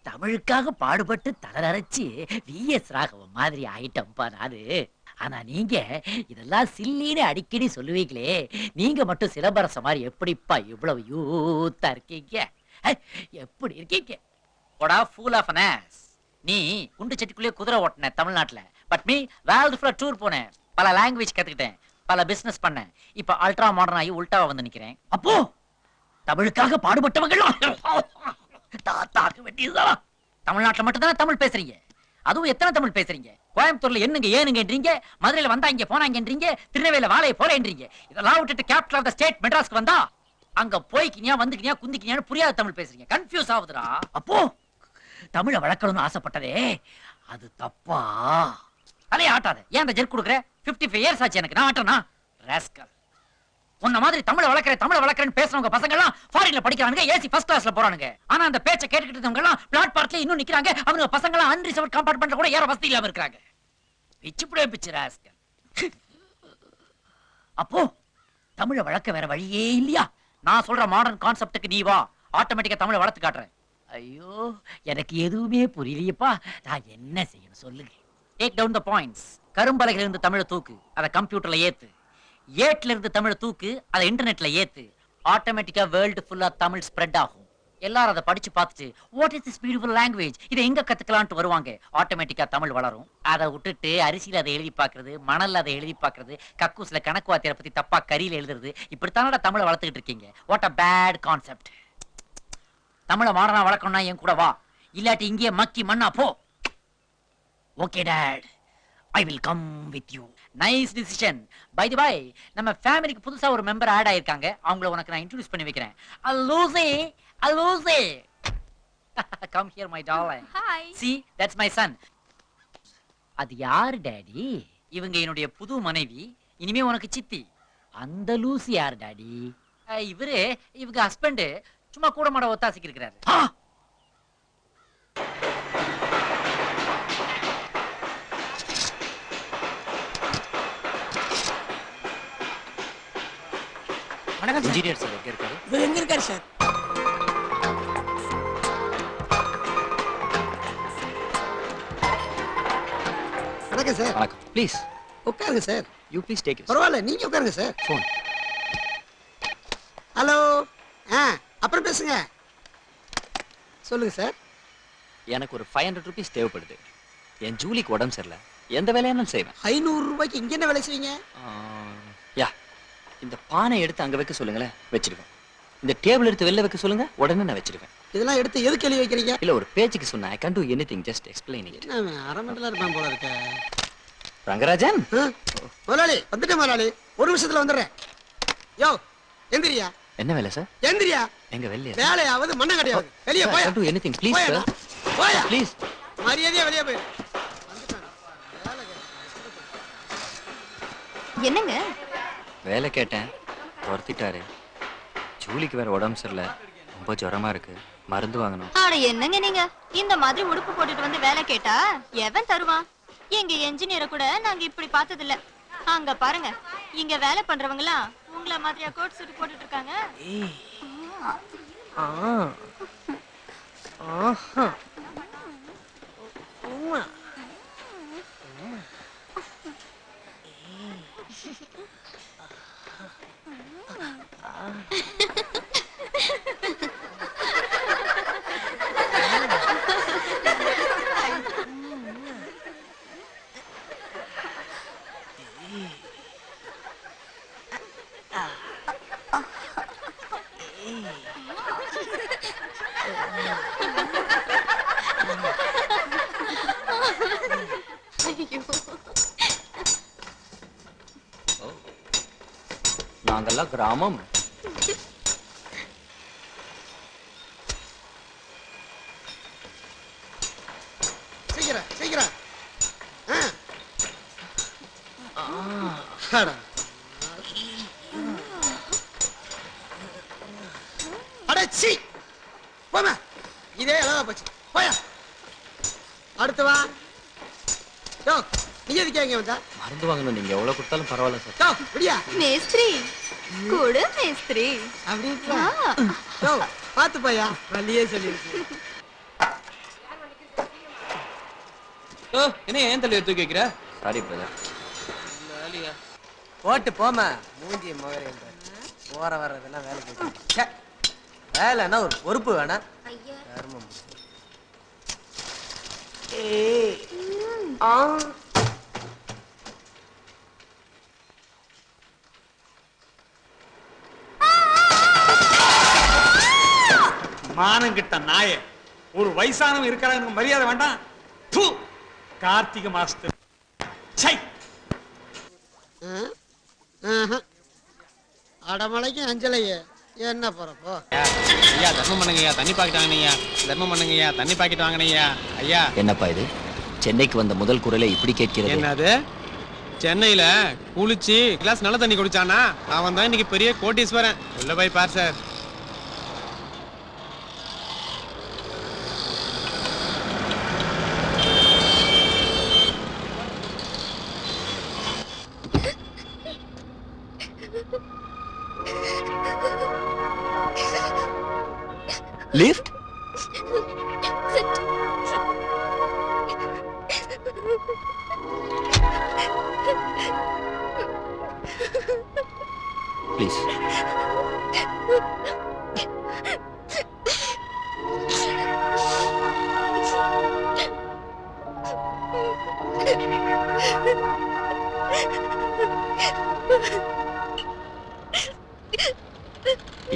தமிழுக்காக பாடுபட்டு தளரரைச்சு விஎஸ் ராகவன் மாதிரி ஆயிட்டம்பா நானு. ஆனா நீங்க இதெல்லாம் சில்லின்னு அடிக்கடி சொல்லுவீங்களே, நீங்க மட்டும் சிலம்பரச மாதிரி எப்படிப்பா இவ்வளவு யூத்தா இருக்கீங்க? எப்படி இருக்கீங்க? போடா ஃபூல் ஆஃப் an ass. நீ குண்டு சட்டிக்குள்ளே குதிரை ஓட்டின தமிழ்நாட்டுல. பட் மீ வேர்ல்டு ஃபுல்லா டூர் போனேன், பல லாங்குவேஜ் கத்துக்கிட்டேன், பல பிசினஸ் பண்ணேன். இப்ப அல்ட்ரா மாடர்ன் ஆகி உல்டாவா வந்து நிக்கிறேன். அப்போ தமிழுக்காக பாடுபட்டவங்களும் தாத்தாக்கு வேண்டியதுதான். தமிழ்நாட்டுல மட்டும் தானே தமிழ் பேசுறீங்க. அதுவும் எத்தனை தமிழ் பேசுறீங்க? கோயம்புத்தூர்ல என்னங்க ஏனுங்கன்றீங்க, மதுரையில வந்தாங்க போனாங்கன்றீங்க, திருநெல்வேலியில வாழையை போறேன்றீங்க. இதெல்லாம் விட்டுட்டு கேபிட்டல் ஆஃப் த ஸ்டேட் மெட்ராஸ்க்கு வந்தா அங்க போய்க்கினியா வந்துக்கினியா குந்திக்கினியான்னு புரியாத தமிழ் பேசுறீங்க. கன்ஃபியூஸ் ஆகுதுடா. அப்போ தமிழை வளர்க்கணும்னு ஆசைப்பட்டதே அது தப்பா? அலைய ஆட்டாத. ஏன் அந்த ஜெர்க் கொடுக்குற? 55 இயர்ஸ் ஆச்சு எனக்கு. நான் ஆட்டனா ராஸ்கல். உன்ன மாதிரி தமிழை வளர்க்கறேன்னு பேசுறவங்க பசங்க எல்லாம் ஃபாரின்ல படிக்கிறானுங்க, ஏசி ஃபர்ஸ்ட் கிளாஸ்ல போறானுங்க. ஆனா அந்த பேச்சை கேட்டுக்கிட்டு இருந்தவங்க எல்லாம் பிளாட்பார்க்ல இன்னும் நிக்கிறாங்க. அவங்க பசங்க எல்லாம் அன்ரிசர்வ்ட் கம்பார்ட்மெண்ட்ல கூட ஏற வசதி இல்லாம இருக்காங்க. பிச்சுப்புடே பிச்சு ராஸ்கல். அப்போ தமிழை வளர்க்க வேற வழியே இல்லையா? நான் சொல்ற மாடர்ன் கான்செப்டுக்கு நீ வா, ஆட்டோமேட்டிக்கா தமிழை வளர்த்து காட்டுறேன். ஐயோ எனக்கு எதுவுமே புரியலையப்பா. நான் என்ன செய்யணும் சொல்லுங்க. Take down the points. கரும்பலகையில இருந்து தமிழை தூக்கு, அதை கம்ப்யூட்டர்ல ஏத்து. ஏட்ல இருந்து தமிழை தூக்கு, அதை இன்டர்நெட்ல ஏத்து. ஆட்டோமேட்டிக்கா வேர்ல்டு ஃபுல்லா தமிழ் ஸ்ப்ரெட் ஆகும். எல்லாரும் அதை படிச்சு பார்த்துட்டு what is this beautiful language, இதை எங்க கத்துக்கலாம்னு வருவாங்க. ஆட்டோமேட்டிக்கா தமிழ் வளரும். அதை விட்டுட்டு அரிசியில அதை எழுதி பாக்குறது, மணல்ல அதை எழுதி பாக்குறது, கக்கூஸ்ல கணக்கு வாத்தியாரை பத்தி தப்பா கரியில எழுதுறது, இப்படித்தானடா தமிழை வளர்த்துக்கிட்டு இருக்கீங்க. What a bad concept. தமிழை மாடனா வளர்க்கணும்னா என் கூட வா, இல்லாட்டி இங்கேயே மக்கி மண்ணா போ. Okay dot, I will come with you. Nice decision. By the way, நம்ம ஃபேமிலிக்கு புதுசா ஒரு மெம்பர் ஆட் ஆயிருக்காங்க. அவங்கள உனக்கு நான் இன்ட்ரோ듀ce பண்ணி வைக்கிறேன். Lucy. Come here my darling. Hi. See, that's my son. அது யார் டாடி? இவங்க என்னுடைய புது மனைவி, இனிமே உனக்கு சித்தி. அந்த லூசி யார் டாடி? இவரு இவங்க ஹஸ்பண்ட், சும்மா கூட மாட ஒத்தாசிக்கு இருக்கிறாரு. இன்ஜினியர் சார் எங்க இருக்காரு? இவர் எங்க இருக்காரு சார்? வணக்கம் சார். வணக்கம். ப்ளீஸ் உட்காருங்க sir. You please take it. பரவாயில்ல, நீங்க உட்காருங்க சார். ஃபோன். ஹலோ. அப்புறம் பேசுங்க. சொல்லுங்க சார். எனக்கு ஒரு 500 ரூபீஸ் தேவைப்படுது. என் ஜூலிக்கு உடம்பு சரியில்லை. எந்த வேலையானாலும் செய்வேன். 500 ரூபாய்க்கு இங்க என்ன வேலை செய்வீங்க? யா, இந்த பானை எடுத்து அங்க வைக்க சொல்லுங்களேன், வச்சிருவேன். இந்த டேபிள் எடுத்து வெளில வைக்க சொல்லுங்க, உடனே நான் வச்சிருவேன். இதெல்லாம் எடுத்து எதுக்கு எழுதி வைக்கிறீங்க? இல்ல, ஒரு பேச்சுக்கு சொன்னேன். I can't do anything, just explaining it. அரை மண்டல இருப்பான் போல இருக்க. ரங்கராஜன். முதலாளி வந்துட்டேன் முதலாளி, ஒரு நிமிஷத்துல வந்துடுறேன். யோ எந்திரியா. என்ன வேலை சார்? எந்திரியா. எங்க வெளிய வேலையாவது மண்ண கடையாவது வெளியே போய். I can't do anything, please sir. போயா ப்ளீஸ். மரியாதையா வெளியே போய். என்னங்க? வேலை கேட்டேன், துரத்திட்டாரு. ஜூலிக்கு வேற உடம்பு சரியில்லை, ரொம்ப ஜுரமா இருக்கு, மருந்து வாங்கணும். ஆட என்னங்க நீங்க இந்த மாதிரி உடுப்பு போட்டுட்டு வந்து வேலை கேட்டா எவன் தருவான்? எங்க என்ஜினியரை கூட நாங்க இப்படி பார்த்தது இல்ல. அங்க பாருங்க, இங்க வேலை பண்றவங்க எல்லாம் உங்கள மாதிரியா கோட் சூட் போட்டுட்டு இருக்காங்க. நாங்கெல்லாம் கிராமம். சீக்கிரம் சீக்கிரம். அடச்சி போமா, இதே அழகா போச்சு. போயா அடுத்து வா. யோ நீ எதுக்கு இங்க வந்தா? மருந்து வாங்கணும். நீங்க எவ்வளவு கொடுத்தாலும் பரவாயில்ல சார். யோ விடியா. மேஸ்திரி கூடு மேஸ்திரி. அப்படிங்களா? யோ பாத்து போயா, வள்ளியே சொல்லிருச்சு. ஓ என்ன ஏன் தலையை தூக்கி வைக்கிற? Sorry brother. போட்டு போமா, மூஞ்சி மகரே போற வர்றதெல்லாம் வேலை கேட்க. வேலைன்னா ஒரு பொறுப்பு வேணா. தர்மம். மானங்கிட்ட நாய, ஒரு வயசானவன் இருக்கிறாங்க மரியாதை வேண்டாம். கார்த்திகை மாஸ்டர் அடமலைக்கு அஞ்சலையே என்ன போறப்போ. ஐயா தர்மம் பண்ணுங்கய்யா, தண்ணி பாக்கெட் வாங்கினீங்க. தர்மம் பண்ணுங்கய்யா, தண்ணி பாக்கெட் வாங்கினீங்க. ஐயா என்னப்பா இது? சென்னைக்கு வந்த முதல் குரலை இப்படி கேட்கிறது. என்னது? சென்னையில குளிச்சு கிளாஸ் நல்ல தண்ணி குடிச்சானா அவன் தான் இன்னைக்கு பெரிய கோட்டீஸ்வரன். உள்ள போய் பார் சார். லிஃப்ட். ப்ளீஸ்.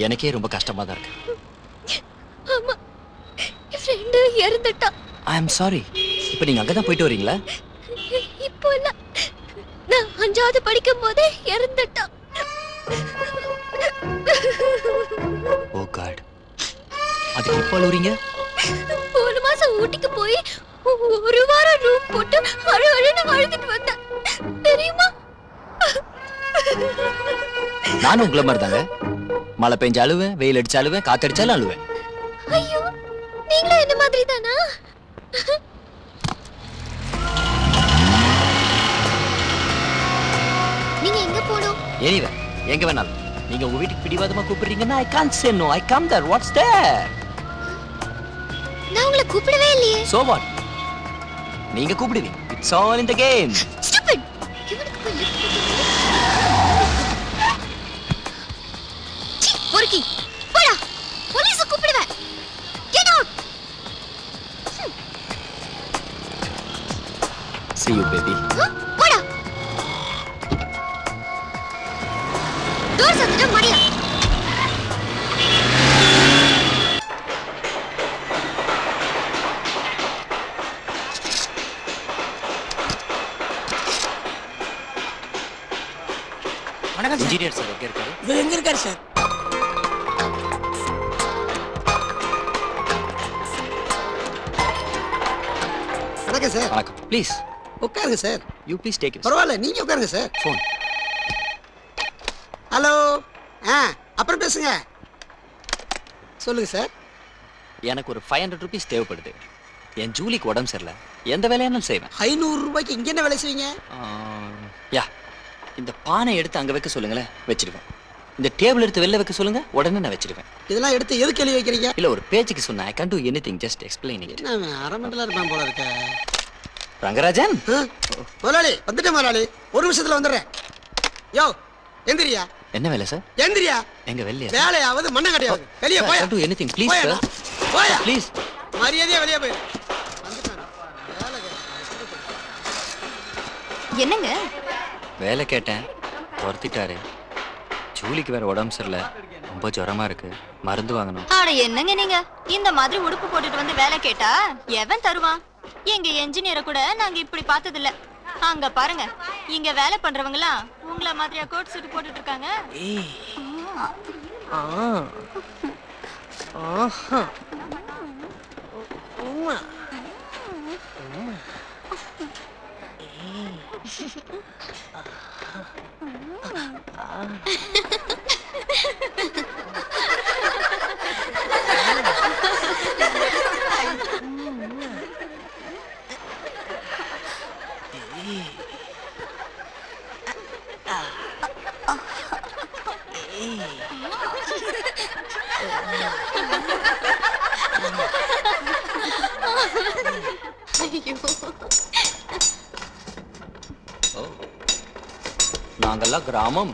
எனக்கே ரொம்ப கஷ்டமா தான் இருக்கு. ஆமா, என் ஃப்ரெண்டு இறந்துட்டா. I am sorry. இப்போ நீங்க அங்க தான் போயிட்டு வரீங்களா? இப்போ இல்ல, நான் 5வது படிக்கும் போதே இறந்துட்டா. ஓ காட். அதுக்கு இப்போ அழுறீங்க? போன மாசம் ஊட்டிக்கு போய் 1 வாரம் ரூம் போட்டு அழுன்னு அழுதுட்டு வந்தேன் தெரியுமா? நானும் உங்களை மாதிரி தாங்க. மழை பெஞ்சு அழுவேன், வெயில் அடிச்சு அழுவேன், காத்தடிச்சாலும் அழுவேன். ஐயோ, நீங்களும் என்ன மாதிரி தானா? நீங்க எங்க போறோம்? எனிவே, எங்க வேணாலும். நீங்க உங்க வீட்டுக்கு பிடிவாதமா கூப்பிடுறீங்கன்னா I can't say no. I come there. What's there? நான் உங்களை கூப்பிடவே இல்லையே. So what? நீங்க கூப்பிடுவீங்க. It's all in the game. Stupid. இவனுக்கு போய் லிஃப்ட் சி, பொறுக்கி. போடா. போலீஸ கூப்பிடுவேன். Get out. See you, baby. போடா. டோர் சாத்திட்டு மடியா. இன்ஜினியர் சார் எங்க இருக்காரு? இது எங்க இருக்காரு சார்? வணக்கம் சார். வணக்கம். ப்ளீஸ் உட்காருங்க sir. You please take it. பரவாயில்ல, நீங்க உட்காருங்க சார். ஃபோன். ஹலோ. அப்புறம் பேசுங்க. சொல்லுங்க சார். எனக்கு ஒரு 500 ரூபீஸ் தேவைப்படுது. என் ஜூலிக்கு உடம்பு சரியில்லை. எந்த வேலையானாலும் செய்வேன். 500 ரூபாய்க்கு இங்க என்ன வேலை செய்வீங்க? யா, இந்த பானை எடுத்து அங்க வைக்க சொல்லுங்களேன், வச்சிடுவேன். இந்த டேபிள் எடுத்து வெளில வைக்க சொல்லுங்க, உடனே நான் வச்சிடுவேன். இதெல்லாம் எடுத்து எதுக்கு எழுதி வைக்கிறீங்க? இல்ல, ஒரு பேச்சுக்கு சொன்னேன். I can't do anything, just explaining it. நான் அரமண்டலா இருப்பேன் போல இருக்க. ரங்கராஜன். முதலாளி வந்துட்டேன் முதலாளி. 1 நிமிஷத்துல வந்துடுறேன். யோ, எந்திரியா. என்ன வேலை சார்? எந்திரியா. எங்க வெளிய? வேலையாவது மண்ண கட்டியாவது. வெளிய போய். I can't do anything, please sir. போயா. Please. மரியாதையா வெளிய போய். என்னங்க? வேலை கேட்டேன், துரத்திட்டாரு. ஜூலிக்கு வேற உடம்பு சரியில்லை, ரொம்ப ஜுரமா இருக்கு, மருந்து வாங்கணும். ஆட என்னங்க நீங்க இந்த மாதிரி உடுப்பு போட்டுட்டு வந்து வேலை கேட்டா எவன் தருவான்? எங்க என்ஜினியரை கூட நாங்க இப்படி பார்த்தது இல்ல. அங்க பாருங்க, இங்க வேலை பண்றவங்கலாம் உங்கள மாதிரியா கோட் சூட் போட்டுட்டு இருக்காங்க. நாங்கெல்லாம் கிராமம்.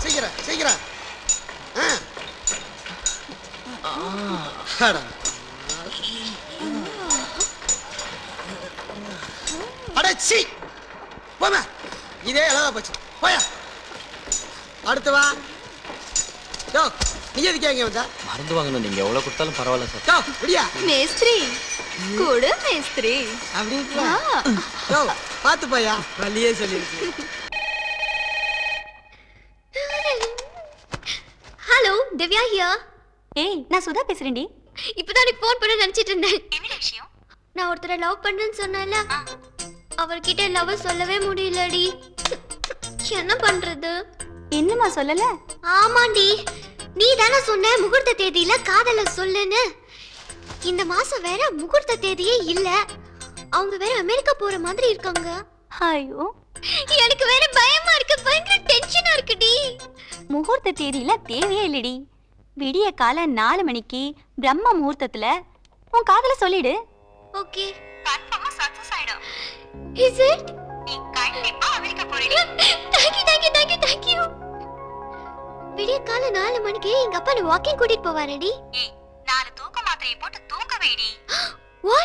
சீக்கிரம் சீக்கிரம். அடச்சி போமா, இதே அழகா போச்சு. போயா, அடுத்து வா. யோ, நீ எதுக்கு எங்க வந்தா? மருந்து வாங்கணும். நீங்க எவ்வளவு கொடுத்தாலும் பரவாயில்ல சார். யோ, விடியா. மேஸ்திரி கூடு மேஸ்திரி. அப்படிங்களா? யோ, பாத்து போயா. வலியே சொல்லிருச்சு. Hello, Divya here. ஏய், நான் சுதா பேசுறேன்டி. இப்பதான் நீ ஃபோன் பண்ண நினைச்சிட்டு இருந்தேன். என்ன விஷயம்? நான் ஒருத்தரை லவ் பண்றேன்னு சொன்னேன்ல, அவர்கிட்ட லவ் சொல்லவே முடியலடி. என்ன பண்றது? என்னமா சொல்லல? ஆமாண்டி, நீ தானே சொன்ன முகூர்த்த தேதியில காதல சொல்லுன்னு. இந்த மாசம் வேற முகூர்த்த தேதியே இல்ல. அவங்க வேற அமெரிக்கா போற மாதிரி இருக்காங்க. ஐயோ, எனக்கு வேற பயமா இருக்கு, பயங்கர டென்ஷனா இருக்குடி. முகூர்த்த தேதியில தேவையே இல்லடி. விடிய காலை 4 மணிக்கு பிரம்ம முகூர்த்தத்துல உன் காதல சொல்லிடு. ஓகே, கன்ஃபார்மா சக்சஸ் ஆயிடும். Is it? நீ கண்டிப்பா அமெரிக்கா போறீங்க. Thank you. விடிய காலை 4 மணிக்கு எங்க அப்பா வாக்கிங் கூட்டிட்டு போவாரடி. ஏய், 4 தூக்க மாத்திரையை போட்டு தூங்க வைடி. What?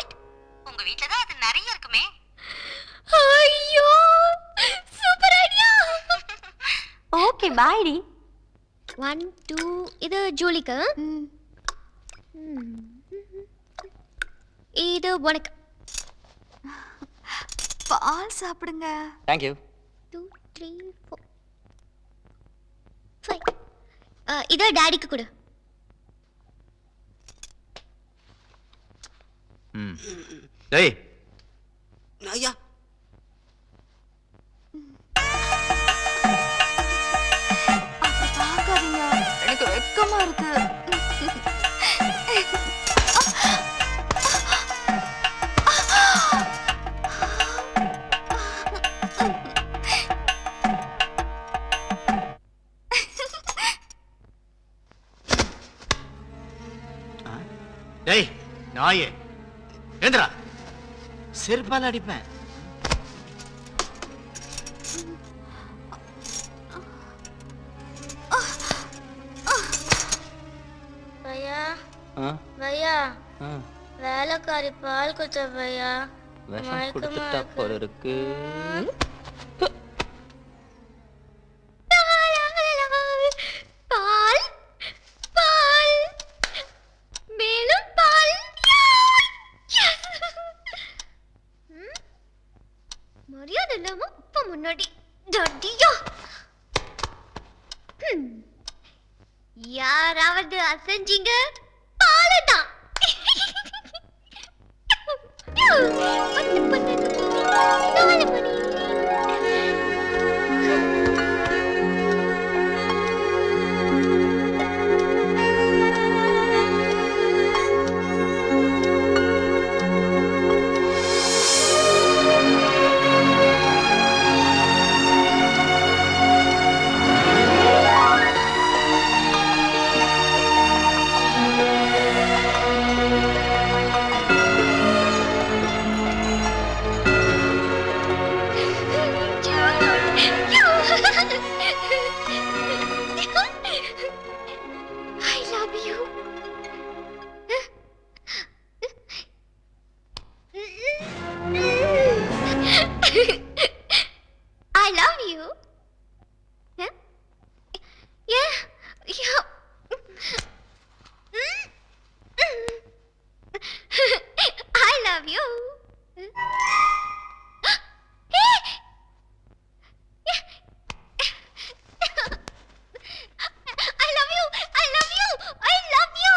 பாய் டி 1 2 இது ஜூலிக்கு இது உனக்கு பால் சாப்பிடுங்க. Thank you. 2 3 4 5 இது டாடிக்கு கொடு. டேய் ஐயா அப்படி பார்க்காதீங்க, எனக்கு வெக்கமா இருக்கு. டேய் நாயே ஏந்திரா, செருப்பால அடிப்பேன். பையா பையா வேலைக்காரி பால் குத்த பையா. விஷம் கொடுத்துட்டா போல இருக்கு. பால் பால் மேலும் பால். மரியாதை இல்லாம அப்பா முன்னாடி தடியா. யாராவது அசைஞ்சிங்க பாலதான். I love you. Yeah? Yeah. Yeah. I love you. I love you. I love you. I love you.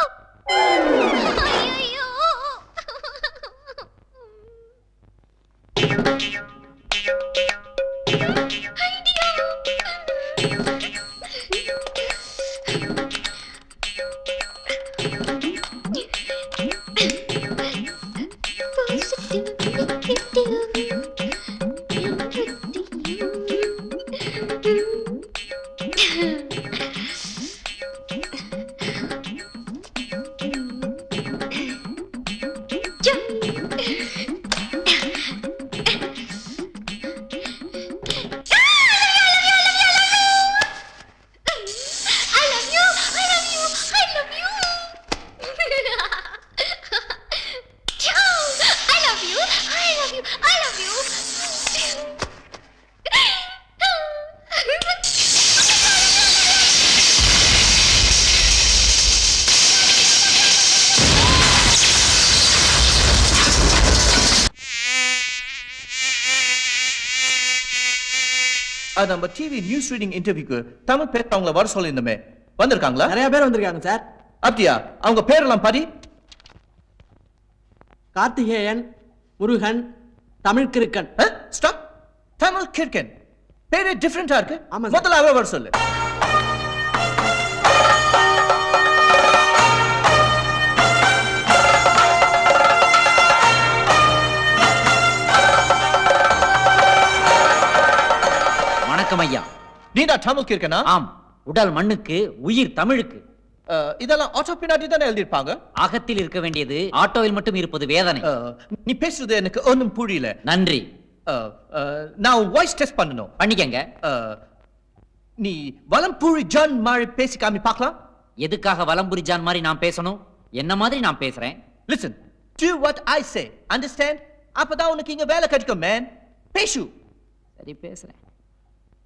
நம்ம டிவி நியூஸ் ரீடிங் இன்டர்வியூக்கு தமிழ் பேர் அவங்கள வர சொல்லியிருந்தோமே, வந்திருக்காங்களா? நிறைய பேர் வந்திருக்காங்க சார். அப்படியா? அவங்க பேரெல்லாம் பாடி. கார்த்திகேயன், முருகன், தமிழ் கிறுக்கன். ஸ்டாப். தமிழ் கிறுக்கன் பேரே டிஃபரெண்டா இருக்கு. முதல்ல அவ வர சொல்லு. வணக்கம் ஐயா. நீடா தமிழ் கிறுக்கனா? ஆம். உடல் மண்ணுக்கு, உயிர் தமிழுக்கு. இதெல்லாம் ஆட்டோ பின்னாடி தானே எழுதியிருப்பாங்க. அகத்தில் இருக்க வேண்டியது ஆட்டோவில் மட்டும் இருப்பது வேதனை. நீ பேசுறது எனக்கு ஒன்றும் புரியல. நன்றி. நான் வாய்ஸ் டெஸ்ட் பண்ணணும். பண்ணிக்கங்க. நீ வலம்புரி ஜான் மாதிரி பேசி காமி பார்க்கலாம். எதுக்காக வலம்புரி ஜான் மாதிரி நான் பேசணும்? என்ன மாதிரி நான் பேசுறேன். Listen, do what I say. Understand? அப்பதான் உனக்கு இங்க வேலை கிடைக்கும், man. பேசு. சரி பேசுறேன்.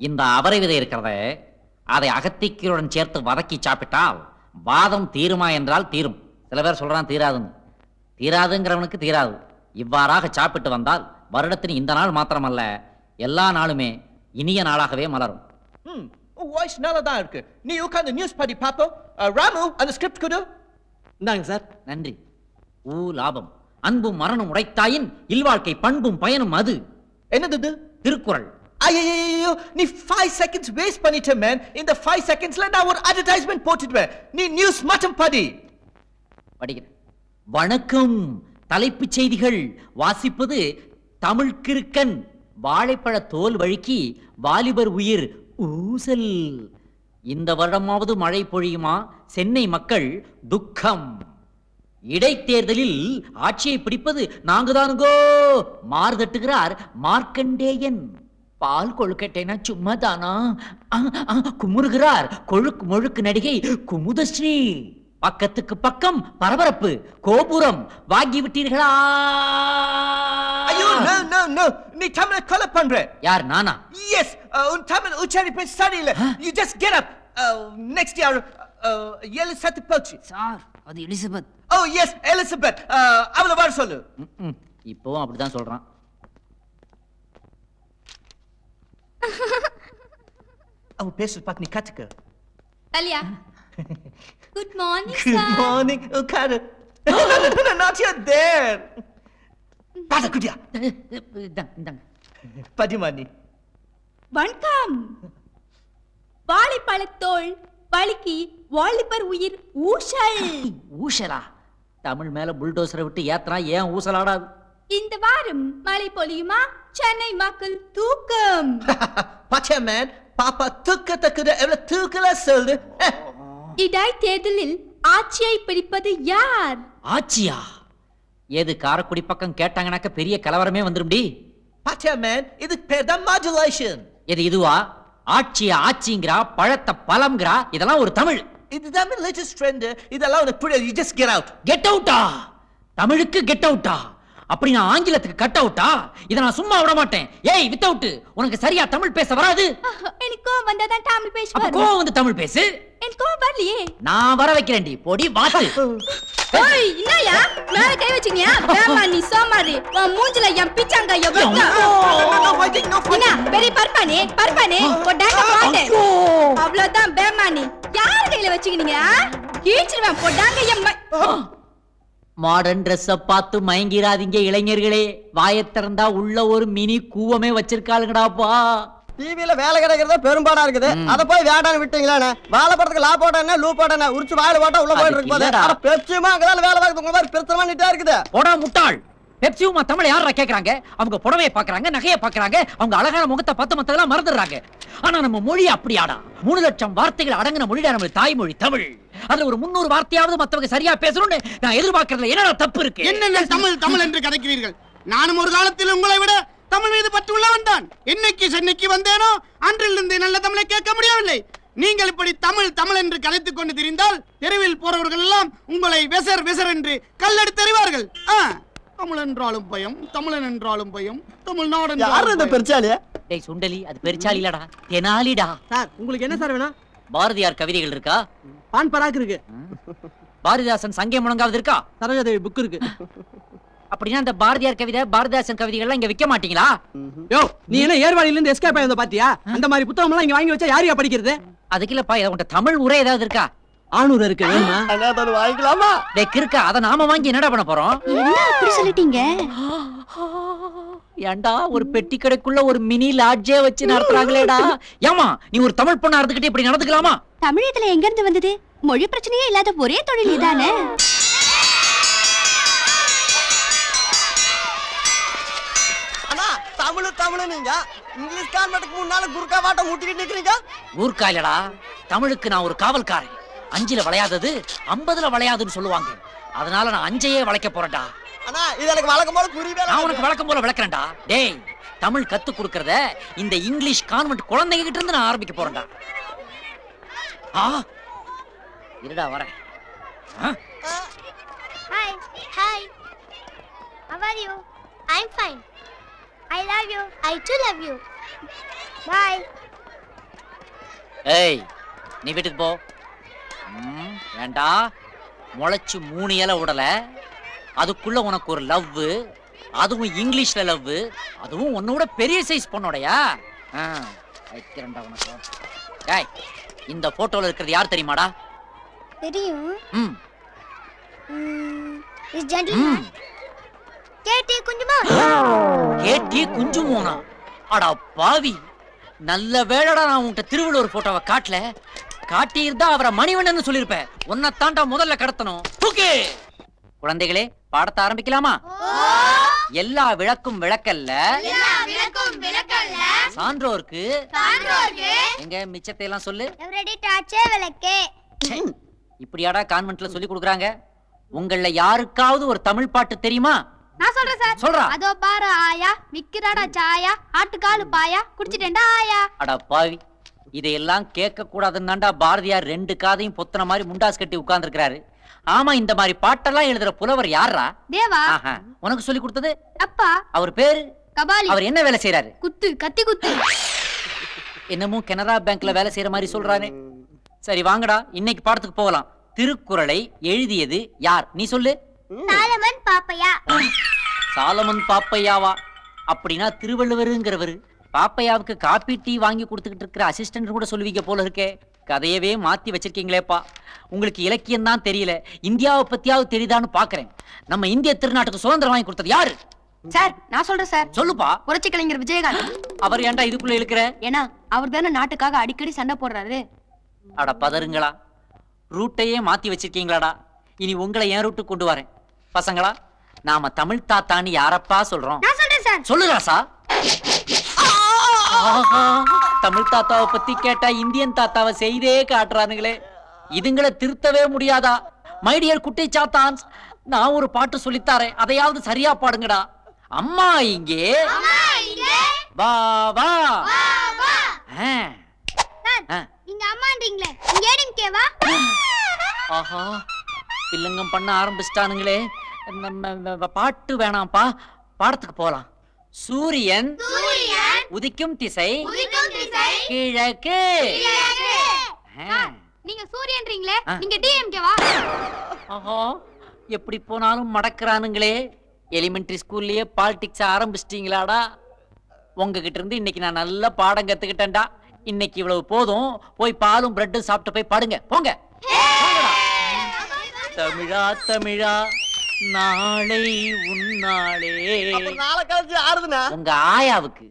இந்த அவரை விதை இருக்கிறத அதை அகத்திக்கீருடன் சேர்த்து வதக்கி சாப்பிட்டால் வாதம் தீருமா என்றால் தீரும். சில பேர் சொல்றான் தீராதுன்னு. தீராதுங்கிறவனுக்கு தீராது. இவ்வாறாக சாப்பிட்டு வந்தால் வருடத்தின் இந்த நாள் மாத்திரமல்ல எல்லா நாளுமே இனிய நாளாகவே மலரும். வாய்ஸ் நல்லா தான் இருக்கு. நீ உட்கார்ந்து நியூஸ் படி பாப்போம். ராமு அந்த ஸ்கிரிப்ட் கொடு. இந்தாங்க சார். நன்றி. லாபம் அன்பும் மரணம் உடைத்தாயின் இல்வாழ்க்கை பண்பும் பயனும் அது. என்னது திருக்குறள். ஐயோ நீ 5 seconds வேஸ்ட் பண்ணிட்ட மேன். இந்த 5 secondsல நான் ஒரு அட்வர்டைஸ்மென்ட் போட்டுடுவேன். நீ நியூஸ் மட்டும் படி. படிக்கிறேன். வணக்கம். தலைப்புச் செய்திகள் வாசிப்பது தமிழ் கிறுக்கன். வாழைப்பழ தோல் வழுக்கி வாலிபர் உயிர் ஊசல். இந்த வருடமாவது மழை பொழியுமா? சென்னை மக்கள் துக்கம். இடைத்தேர்தலில் ஆட்சியை பிடிப்பது நாங்கதானுங்கோ. மார்தட்டுகிறார் மார்க்கண்டேயன். பால் கொழுக்கட்டைனா சும்மாதானா? குமுறுகிறார் கொழுக்கு முழுக்கு நடிகை குமுதஸ்ரீ. பக்கத்துக்கு பக்கம் பரபரப்பு. கோபுரம் வாங்கி விட்டீர்களா? ஐயோ நோ நோ நோ நீ தமிழ கொலை பண்ற. யார் நானா? எஸ் உன் தமிழ் உச்சரிப்பு சரியில்லை. You just get up. Next யார்? எலிசபெத் போச்சு. சார் அது எலிசபெத். ஓ எஸ் எலிசபெத். அவளை வர சொல்லு. இப்போவும் அப்படிதான் சொல்றான். அவ பேசுறது பார்த்து நீ கத்துக்க. Alia good morning Good sir. morning. உட்காரு. No, not yet there. பாத குடியா. பதிமானி. வணக்கம். வாழைப்பழத்தோல் வழுக்கி வாலிபர் உயிர் ஊசல். ஊசலா? தமிழ் மேல புல்டோசரை விட்டு ஏத்தனா ஏன் ஊசலாடாது? இந்த வாரம் மழை பொழியுமா? சென்னை மக்கள் தூக்கம். பாச்சா மேன் பாப்பா தூக்கத்துக்கு எவ்வளவு தூக்கல சொல்லு. இடைத்தேர்தலில் ஆட்சியை பிடிப்பது யார்? ஆட்சியா? ஏது காரக்குடி பக்கம் கேட்டாங்கனாக்க பெரிய கலவரமே வந்துரும்டி. பாச்சா மேன் இதுக்கு பேர் தான் மாடுலேஷன். எது இதுவா? ஆட்சியா ஆட்சிங்கிறா, பழத்தை பழம்ங்கிறா, இதெல்லாம் ஒரு தமிழ். இதுதான் லேட்டஸ்ட் ட்ரெண்ட். இதெல்லாம் உனக்கு புரியாது. You just get out. Get அவுட்டா? தமிழுக்கு கெட் அவுட்டா? அப்படி நான் ஆங்கிலத்துக்கு கட் அவுட்டா? இத நான் சும்மா விட மாட்டேன். ஏய் வித் அவுட், உனக்கு சரியா தமிழ் பேச வராது? எனக்கு வந்தாதான் தமிழ் பேச அப்ப வரும். கோவம் வந்து தமிழ் பேசு. எனக்கு வரலையே. நான் வர வைக்கிறேன்டி. போடி வாத்து. ஓய் என்னயா மேல கை வச்சீங்க? வேமா நீ சோமாரி. உன் மூஞ்சில என் பிச்சாங்க எவ்வளவு. என்ன பெரிய பர்பானே போடாங்க பாட்டு. அவ்வளவுதான் பேமானி. யார் கையில வச்சீங்க? கீச்சிடுவேன் போடாங்க எம்மா. மாடர்ன் ட்ரெஸ்ஸ பார்த்து மயங்கிராதீங்க இளைஞர்களே. வாயை திறந்தா உள்ள ஒரு மினி கூவமே வச்சிருக்காளுங்கடாப்பா. டிவில வேலை கிடைக்கிறதா பெரும்பாடா இருக்குது. அத போய் வேடான்னு விட்டீங்களானே? வாழை படத்துக்கு லா போட்டா லூ போட்டா உரிச்சு வாயில போட்டா உள்ள போயிட்டு இருக்கு. அட பெப்சிமா அங்கதால வேலை பார்க்குது. உங்க மாதிரி பிரச்சனை பண்ணிட்டே இருக்குது. போடா முட்டாள். பெப்சியுமா தமிழ் யாரா கேக்குறாங்க? அவங்க புடவையை பாக்குறாங்க, நகையை பாக்குறாங்க, அவங்க அழகான முகத்தை பார்த்து மத்ததெல்லாம் மறந்துடுறாங்க. ஆனா நம்ம மொழி அப்படியாடா. 3 லட்சம் வார்த்தைகள் அடங்கின மொழிடா நம்ம தாய்மொழி தமிழ். அதுல ஒரு 300 வார்த்தையாவது மத்தவங்க சரியா பேசணும்னு நான் எதிர்பார்க்கறதுல என்ன தப்பு இருக்கு? என்னென்ன தமிழ் என்று கதைக்கிறீர்கள்? நானும் ஒரு காலத்தில் உங்களை விட தமிழ் மீது பற்று உள்ளவன் தான். என்னைக்கு சென்னைக்கு வந்தேனோ அன்றிலிருந்து நல்ல தமிழை கேட்க முடியவில்லை. நீங்கள் இப்படி தமிழ் என்று கதைத்துக் கொண்டு திரிந்தால் தெருவில் போறவர்கள் எல்லாம் உங்களை வெசர் என்று கல்லெடுத்து எறிவார்கள். தமிழ் என்றாலும் பயம், தமிழன் என்றாலும் பயம், தமிழ்நாடு என்றாலும் பெருச்சாலியா? டேய் சுண்டலி, அது பெருச்சாலி இல்லடா, தெனாலிடா. சார் உங்களுக்கு என்ன சார் வேணும்? பாரதியார் கவிதைகள் இருக்கா? பான் பராக் இருக்கு. பாரதிதாசன் சங்கே முழங்காவது இருக்கா? சரோஜாதேவி புக் இருக்கு. அப்படின்னா அந்த பாரதியார் கவிதை, பாரதிதாசன் கவிதைகள்லாம் இங்க விற்க மாட்டீங்களா? யோ நீ என்ன ஏர்வாடியில இருந்து எஸ்கேப் ஆயி வந்த பாத்தியா? அந்த மாதிரி புத்தகம் எல்லாம் இங்க வாங்கி வச்சா யாரையா படிக்கிறது? அதுக்கு இல்லப்பா, உன்ட தமிழ் உரை ஏதாவது இருக்கா? ஆணூர் இருக்கு, வேணுமா? அண்ணாதோட வாங்கிக்கலாமா? டேய் கிறுக்க, அத நாம வாங்கி என்னடா பண்ண போறோம்? என்ன அப்படி சொல்லிட்டீங்க? ஏண்டா ஒரு பெட்டி கடைக்குள்ள ஒரு மினி லாட்ஜே வச்சு நடத்துறாங்களேடா. ஏமா நீ ஒரு தமிழ் பொண்ணா இருந்துகிட்டு இப்படி நடந்துக்கலாமா? தமிழத்துல எங்க இருந்து வந்தது? மொழி பிரச்சனையே இல்லாத ஒரே தொழில் இதானே. அண்ணா தமிழ் நீங்க இங்கிலீஷ் கான்வென்ட்க்கு முன்னால குர்கா வாட்ட முட்டிக்கிட்டு நிக்கிறீங்க. ஊர்க்கா இல்லடா, தமிழுக்கு நான் ஒரு காவல்காரன். 5ல வளையாதது 50ல வளையாதுன்னு சொல்லுவாங்க. அதனால நான் 5ஐயே வளைக்க போறேன்டா. அண்ணா இது எனக்கு வழக்கம் போல புரியவே. நான் உனக்கு வழக்கம் போல விளக்குறேன்டா. டேய் தமிழ் கத்து கொடுக்கறத இந்த இங்கிலீஷ் கான்வென்ட் குழந்தைங்க கிட்ட இருந்து நான் ஆரம்பிக்க போறேன்டா. இருடா வரேன். Hi. How are you? I'm fine. I love you. I too love you. Bye. ஏய் நீ வீட்டுக்கு போ. ஏண்டா முளைச்சு 3 இலை உடல, அதுக்குள்ள உனக்கு ஒரு லவ், அதுவும் இங்கிலீஷ்ல லவ், அதுவும் உன்னோட பெரிய சைஸ் பொண்ணோடையா? வைக்கிறேன்டா உனக்கு. டேய் இந்த போட்டோல இருக்கிறது யார் தெரியுமாடா? தெரியும். இஸ் ஜென்டில்மேன் கேட்டி குஞ்சுமோன். கேட்டி குஞ்சுமோனா? அடா பாவி, நல்ல வேளைடா நான் உன்கிட்ட திருவள்ளுவர் போட்டோவை காட்டல. காட்டியிருந்தா அவரை மணிவண்ணன் சொல்லிருப்பேன். உன்னை தாண்டா முதல்ல கடத்தணும். தூக்கி. குழந்தைகளே பாடத்தை ஆரம்பிக்கலாமா? எல்லா விளக்கும் விளக்கல்ல, சான்றோர்க்கு எங்க மிச்சத்தை எல்லாம் சொல்லு. இப்படியாடா கான்வென்ட்ல சொல்லி கொடுக்குறாங்க. உங்கள யாருக்காவது ஒரு தமிழ் பாட்டு தெரியுமா? நான் சொல்றேன் சார். சொல்றா. அதோ பாரு ஆயா, நிக்கிறாடா சாயா, ஆட்டுக்காலு பாயா, குடிச்சிட்டேன்டா ஆயா. அட பாவி, இதையெல்லாம் கேட்க கூடாதுன்னாண்டா பாரதியார் 2 காதையும் பொத்தன மாதிரி முண்டாஸ் கட்டி உட்கார்ந்துருக்காரு. ஆமா, இந்த மாதிரி பாட்டெல்லாம் எழுதுற புலவர் யாரா? தேவா. உனக்கு சொல்லி கொடுத்தது அப்பா. அவர் பேரு கபாலி. அவர் என்ன வேலை செய்யறாரு? குத்து, கத்தி குத்து. என்னமோ கனரா பேங்க்ல வேலை செய்யற மாதிரி சொல்றானே. சரி வாங்கடா, இன்னைக்கு பாடத்துக்கு போகலாம். திருக்குறளை எழுதியது யார்? நீ சொல்லு. சாலமன் பாப்பையா. சாலமன் பாப்பையாவா? அப்படின்னா திருவள்ளுவருங்கிறவரு. பாப்பையாவுக்கு காப்பி டீ வாங்கி கொடுத்துக்கிட்டு இருக்கிற அசிஸ்டன்ட் கூட சொல்லுவீங்க போல இருக்கே. கதையவே மாத்தி வச்சிருக்கீங்களேப்பா. உங்களுக்கு இலக்கியம் தான் தெரியல, இந்தியாவை பத்தியாவது தெரியுதான்னு பாக்குறேன். நம்ம இந்திய திருநாட்டுக்கு சுதந்திரம் வாங்கி கொடுத்தது யாரு? சார் நான் சொல்றேன் சார். சொல்லுப்பா. புரட்சி கலைஞர் விஜயகாந்த். அவர் ஏன்டா இதுக்குள்ள இருக்கிற? ஏன்னா அவர் தானே நாட்டுக்காக அடிக்கடி சண்டை போடுறாரு. அட பதறுங்களா, ரூட்டையே மாத்தி வச்சிருக்கீங்களாடா. இனி உங்களை என் ரூட்டுக்கு கொண்டு வரேன். பசங்களா, நாம தமிழ் தாத்தான்னு யாரப்பா சொல்றோம்? நான் சொல்றேன் சார். சொல்லு ராசா. தமிழ் தாத்தாவை பத்தி கேட்டா இந்தியன் தாத்தாவை செய்தே காட்டுறானுங்களே. இதுங்களை திருத்தவே முடியாதா? மை டியர் குட்டி சாத்தான்ஸ், நான் ஒரு பாட்டு சொல்லித்தாரேன், அதையாவது சரியா பாடுங்கடா. அம்மா இங்கே வா வா. இங்க அம்மான்றீங்களே, இங்க ஏடிம்கே வா. ஆஹா, பில்லங்கம் பண்ண ஆரம்பிச்சிட்டானுங்களே. நம்ம பாட்டு வேணாம்ப்பா, பாடத்துக்கு போலாம். சூரியன் உதிக்கும் திசை கிழக்கு. நீங்க சூரியன்றீங்களே, நீங்க டிஎம்கே வா. ஆஹா, எப்படி போனாலும் மடக்குறானுங்களே. எலிமெண்டரி ஸ்கூல்லயே பாலிடிக்ஸ் ஆரம்பிச்சிட்டீங்களாடா? உங்ககிட்ட இருந்து இன்னைக்கு நான் நல்ல பாடம் கத்துக்கிட்டேன்டா. இன்னைக்கு இவ்வளவு போதும். போய் பாலும் பிரெட்டும் சாப்பிட்டு போய் பாடுங்க, போங்க. தமிழா தமிழா நாளை உன்னாளே. நாளை கழிச்சு ஆறுதுனா உங்க ஆயாவுக்கு.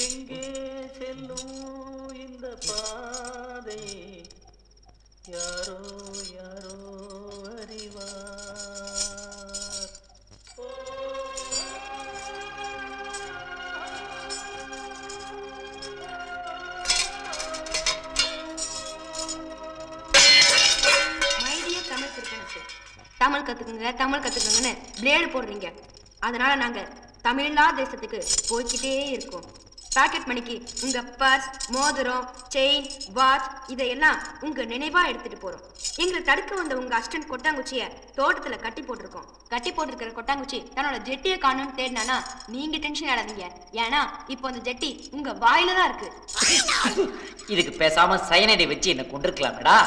எங்கே செல்லும் இந்த பாதை யாரோ யாரோ அறிவார். தமிழ் திருக்கணிச்சு தமிழ் கத்துக்குங்க தமிழ் கத்துக்குங்கன்னு பிளேடு போடுறீங்க. அதனால நாங்க தமிழ்லா தேசத்துக்கு போய்கிட்டே இருக்கோம். பாக்கெட் மணிக்கு உங்க பர்ஸ், மோதிரம், செயின், வாட்ச் இதையெல்லாம் உங்க நினைவா எடுத்துட்டு போறோம். எங்களை தடுக்க வந்த உங்க அசிஸ்டன்ட் கொட்டாங்குச்சிய தோட்டத்துல கட்டி போட்டிருக்கோம். கட்டி போட்டிருக்கிற கொட்டாங்குச்சி தன்னோட ஜெட்டியை காணும்னு தேடினானா நீங்க டென்ஷன் ஆடாதீங்க. ஏன்னா இப்போ அந்த ஜெட்டி உங்க வாயில தான் இருக்கு. இதுக்கு பேசாம சயனைடை வச்சு என்ன கொண்டிருக்கலாமேடா.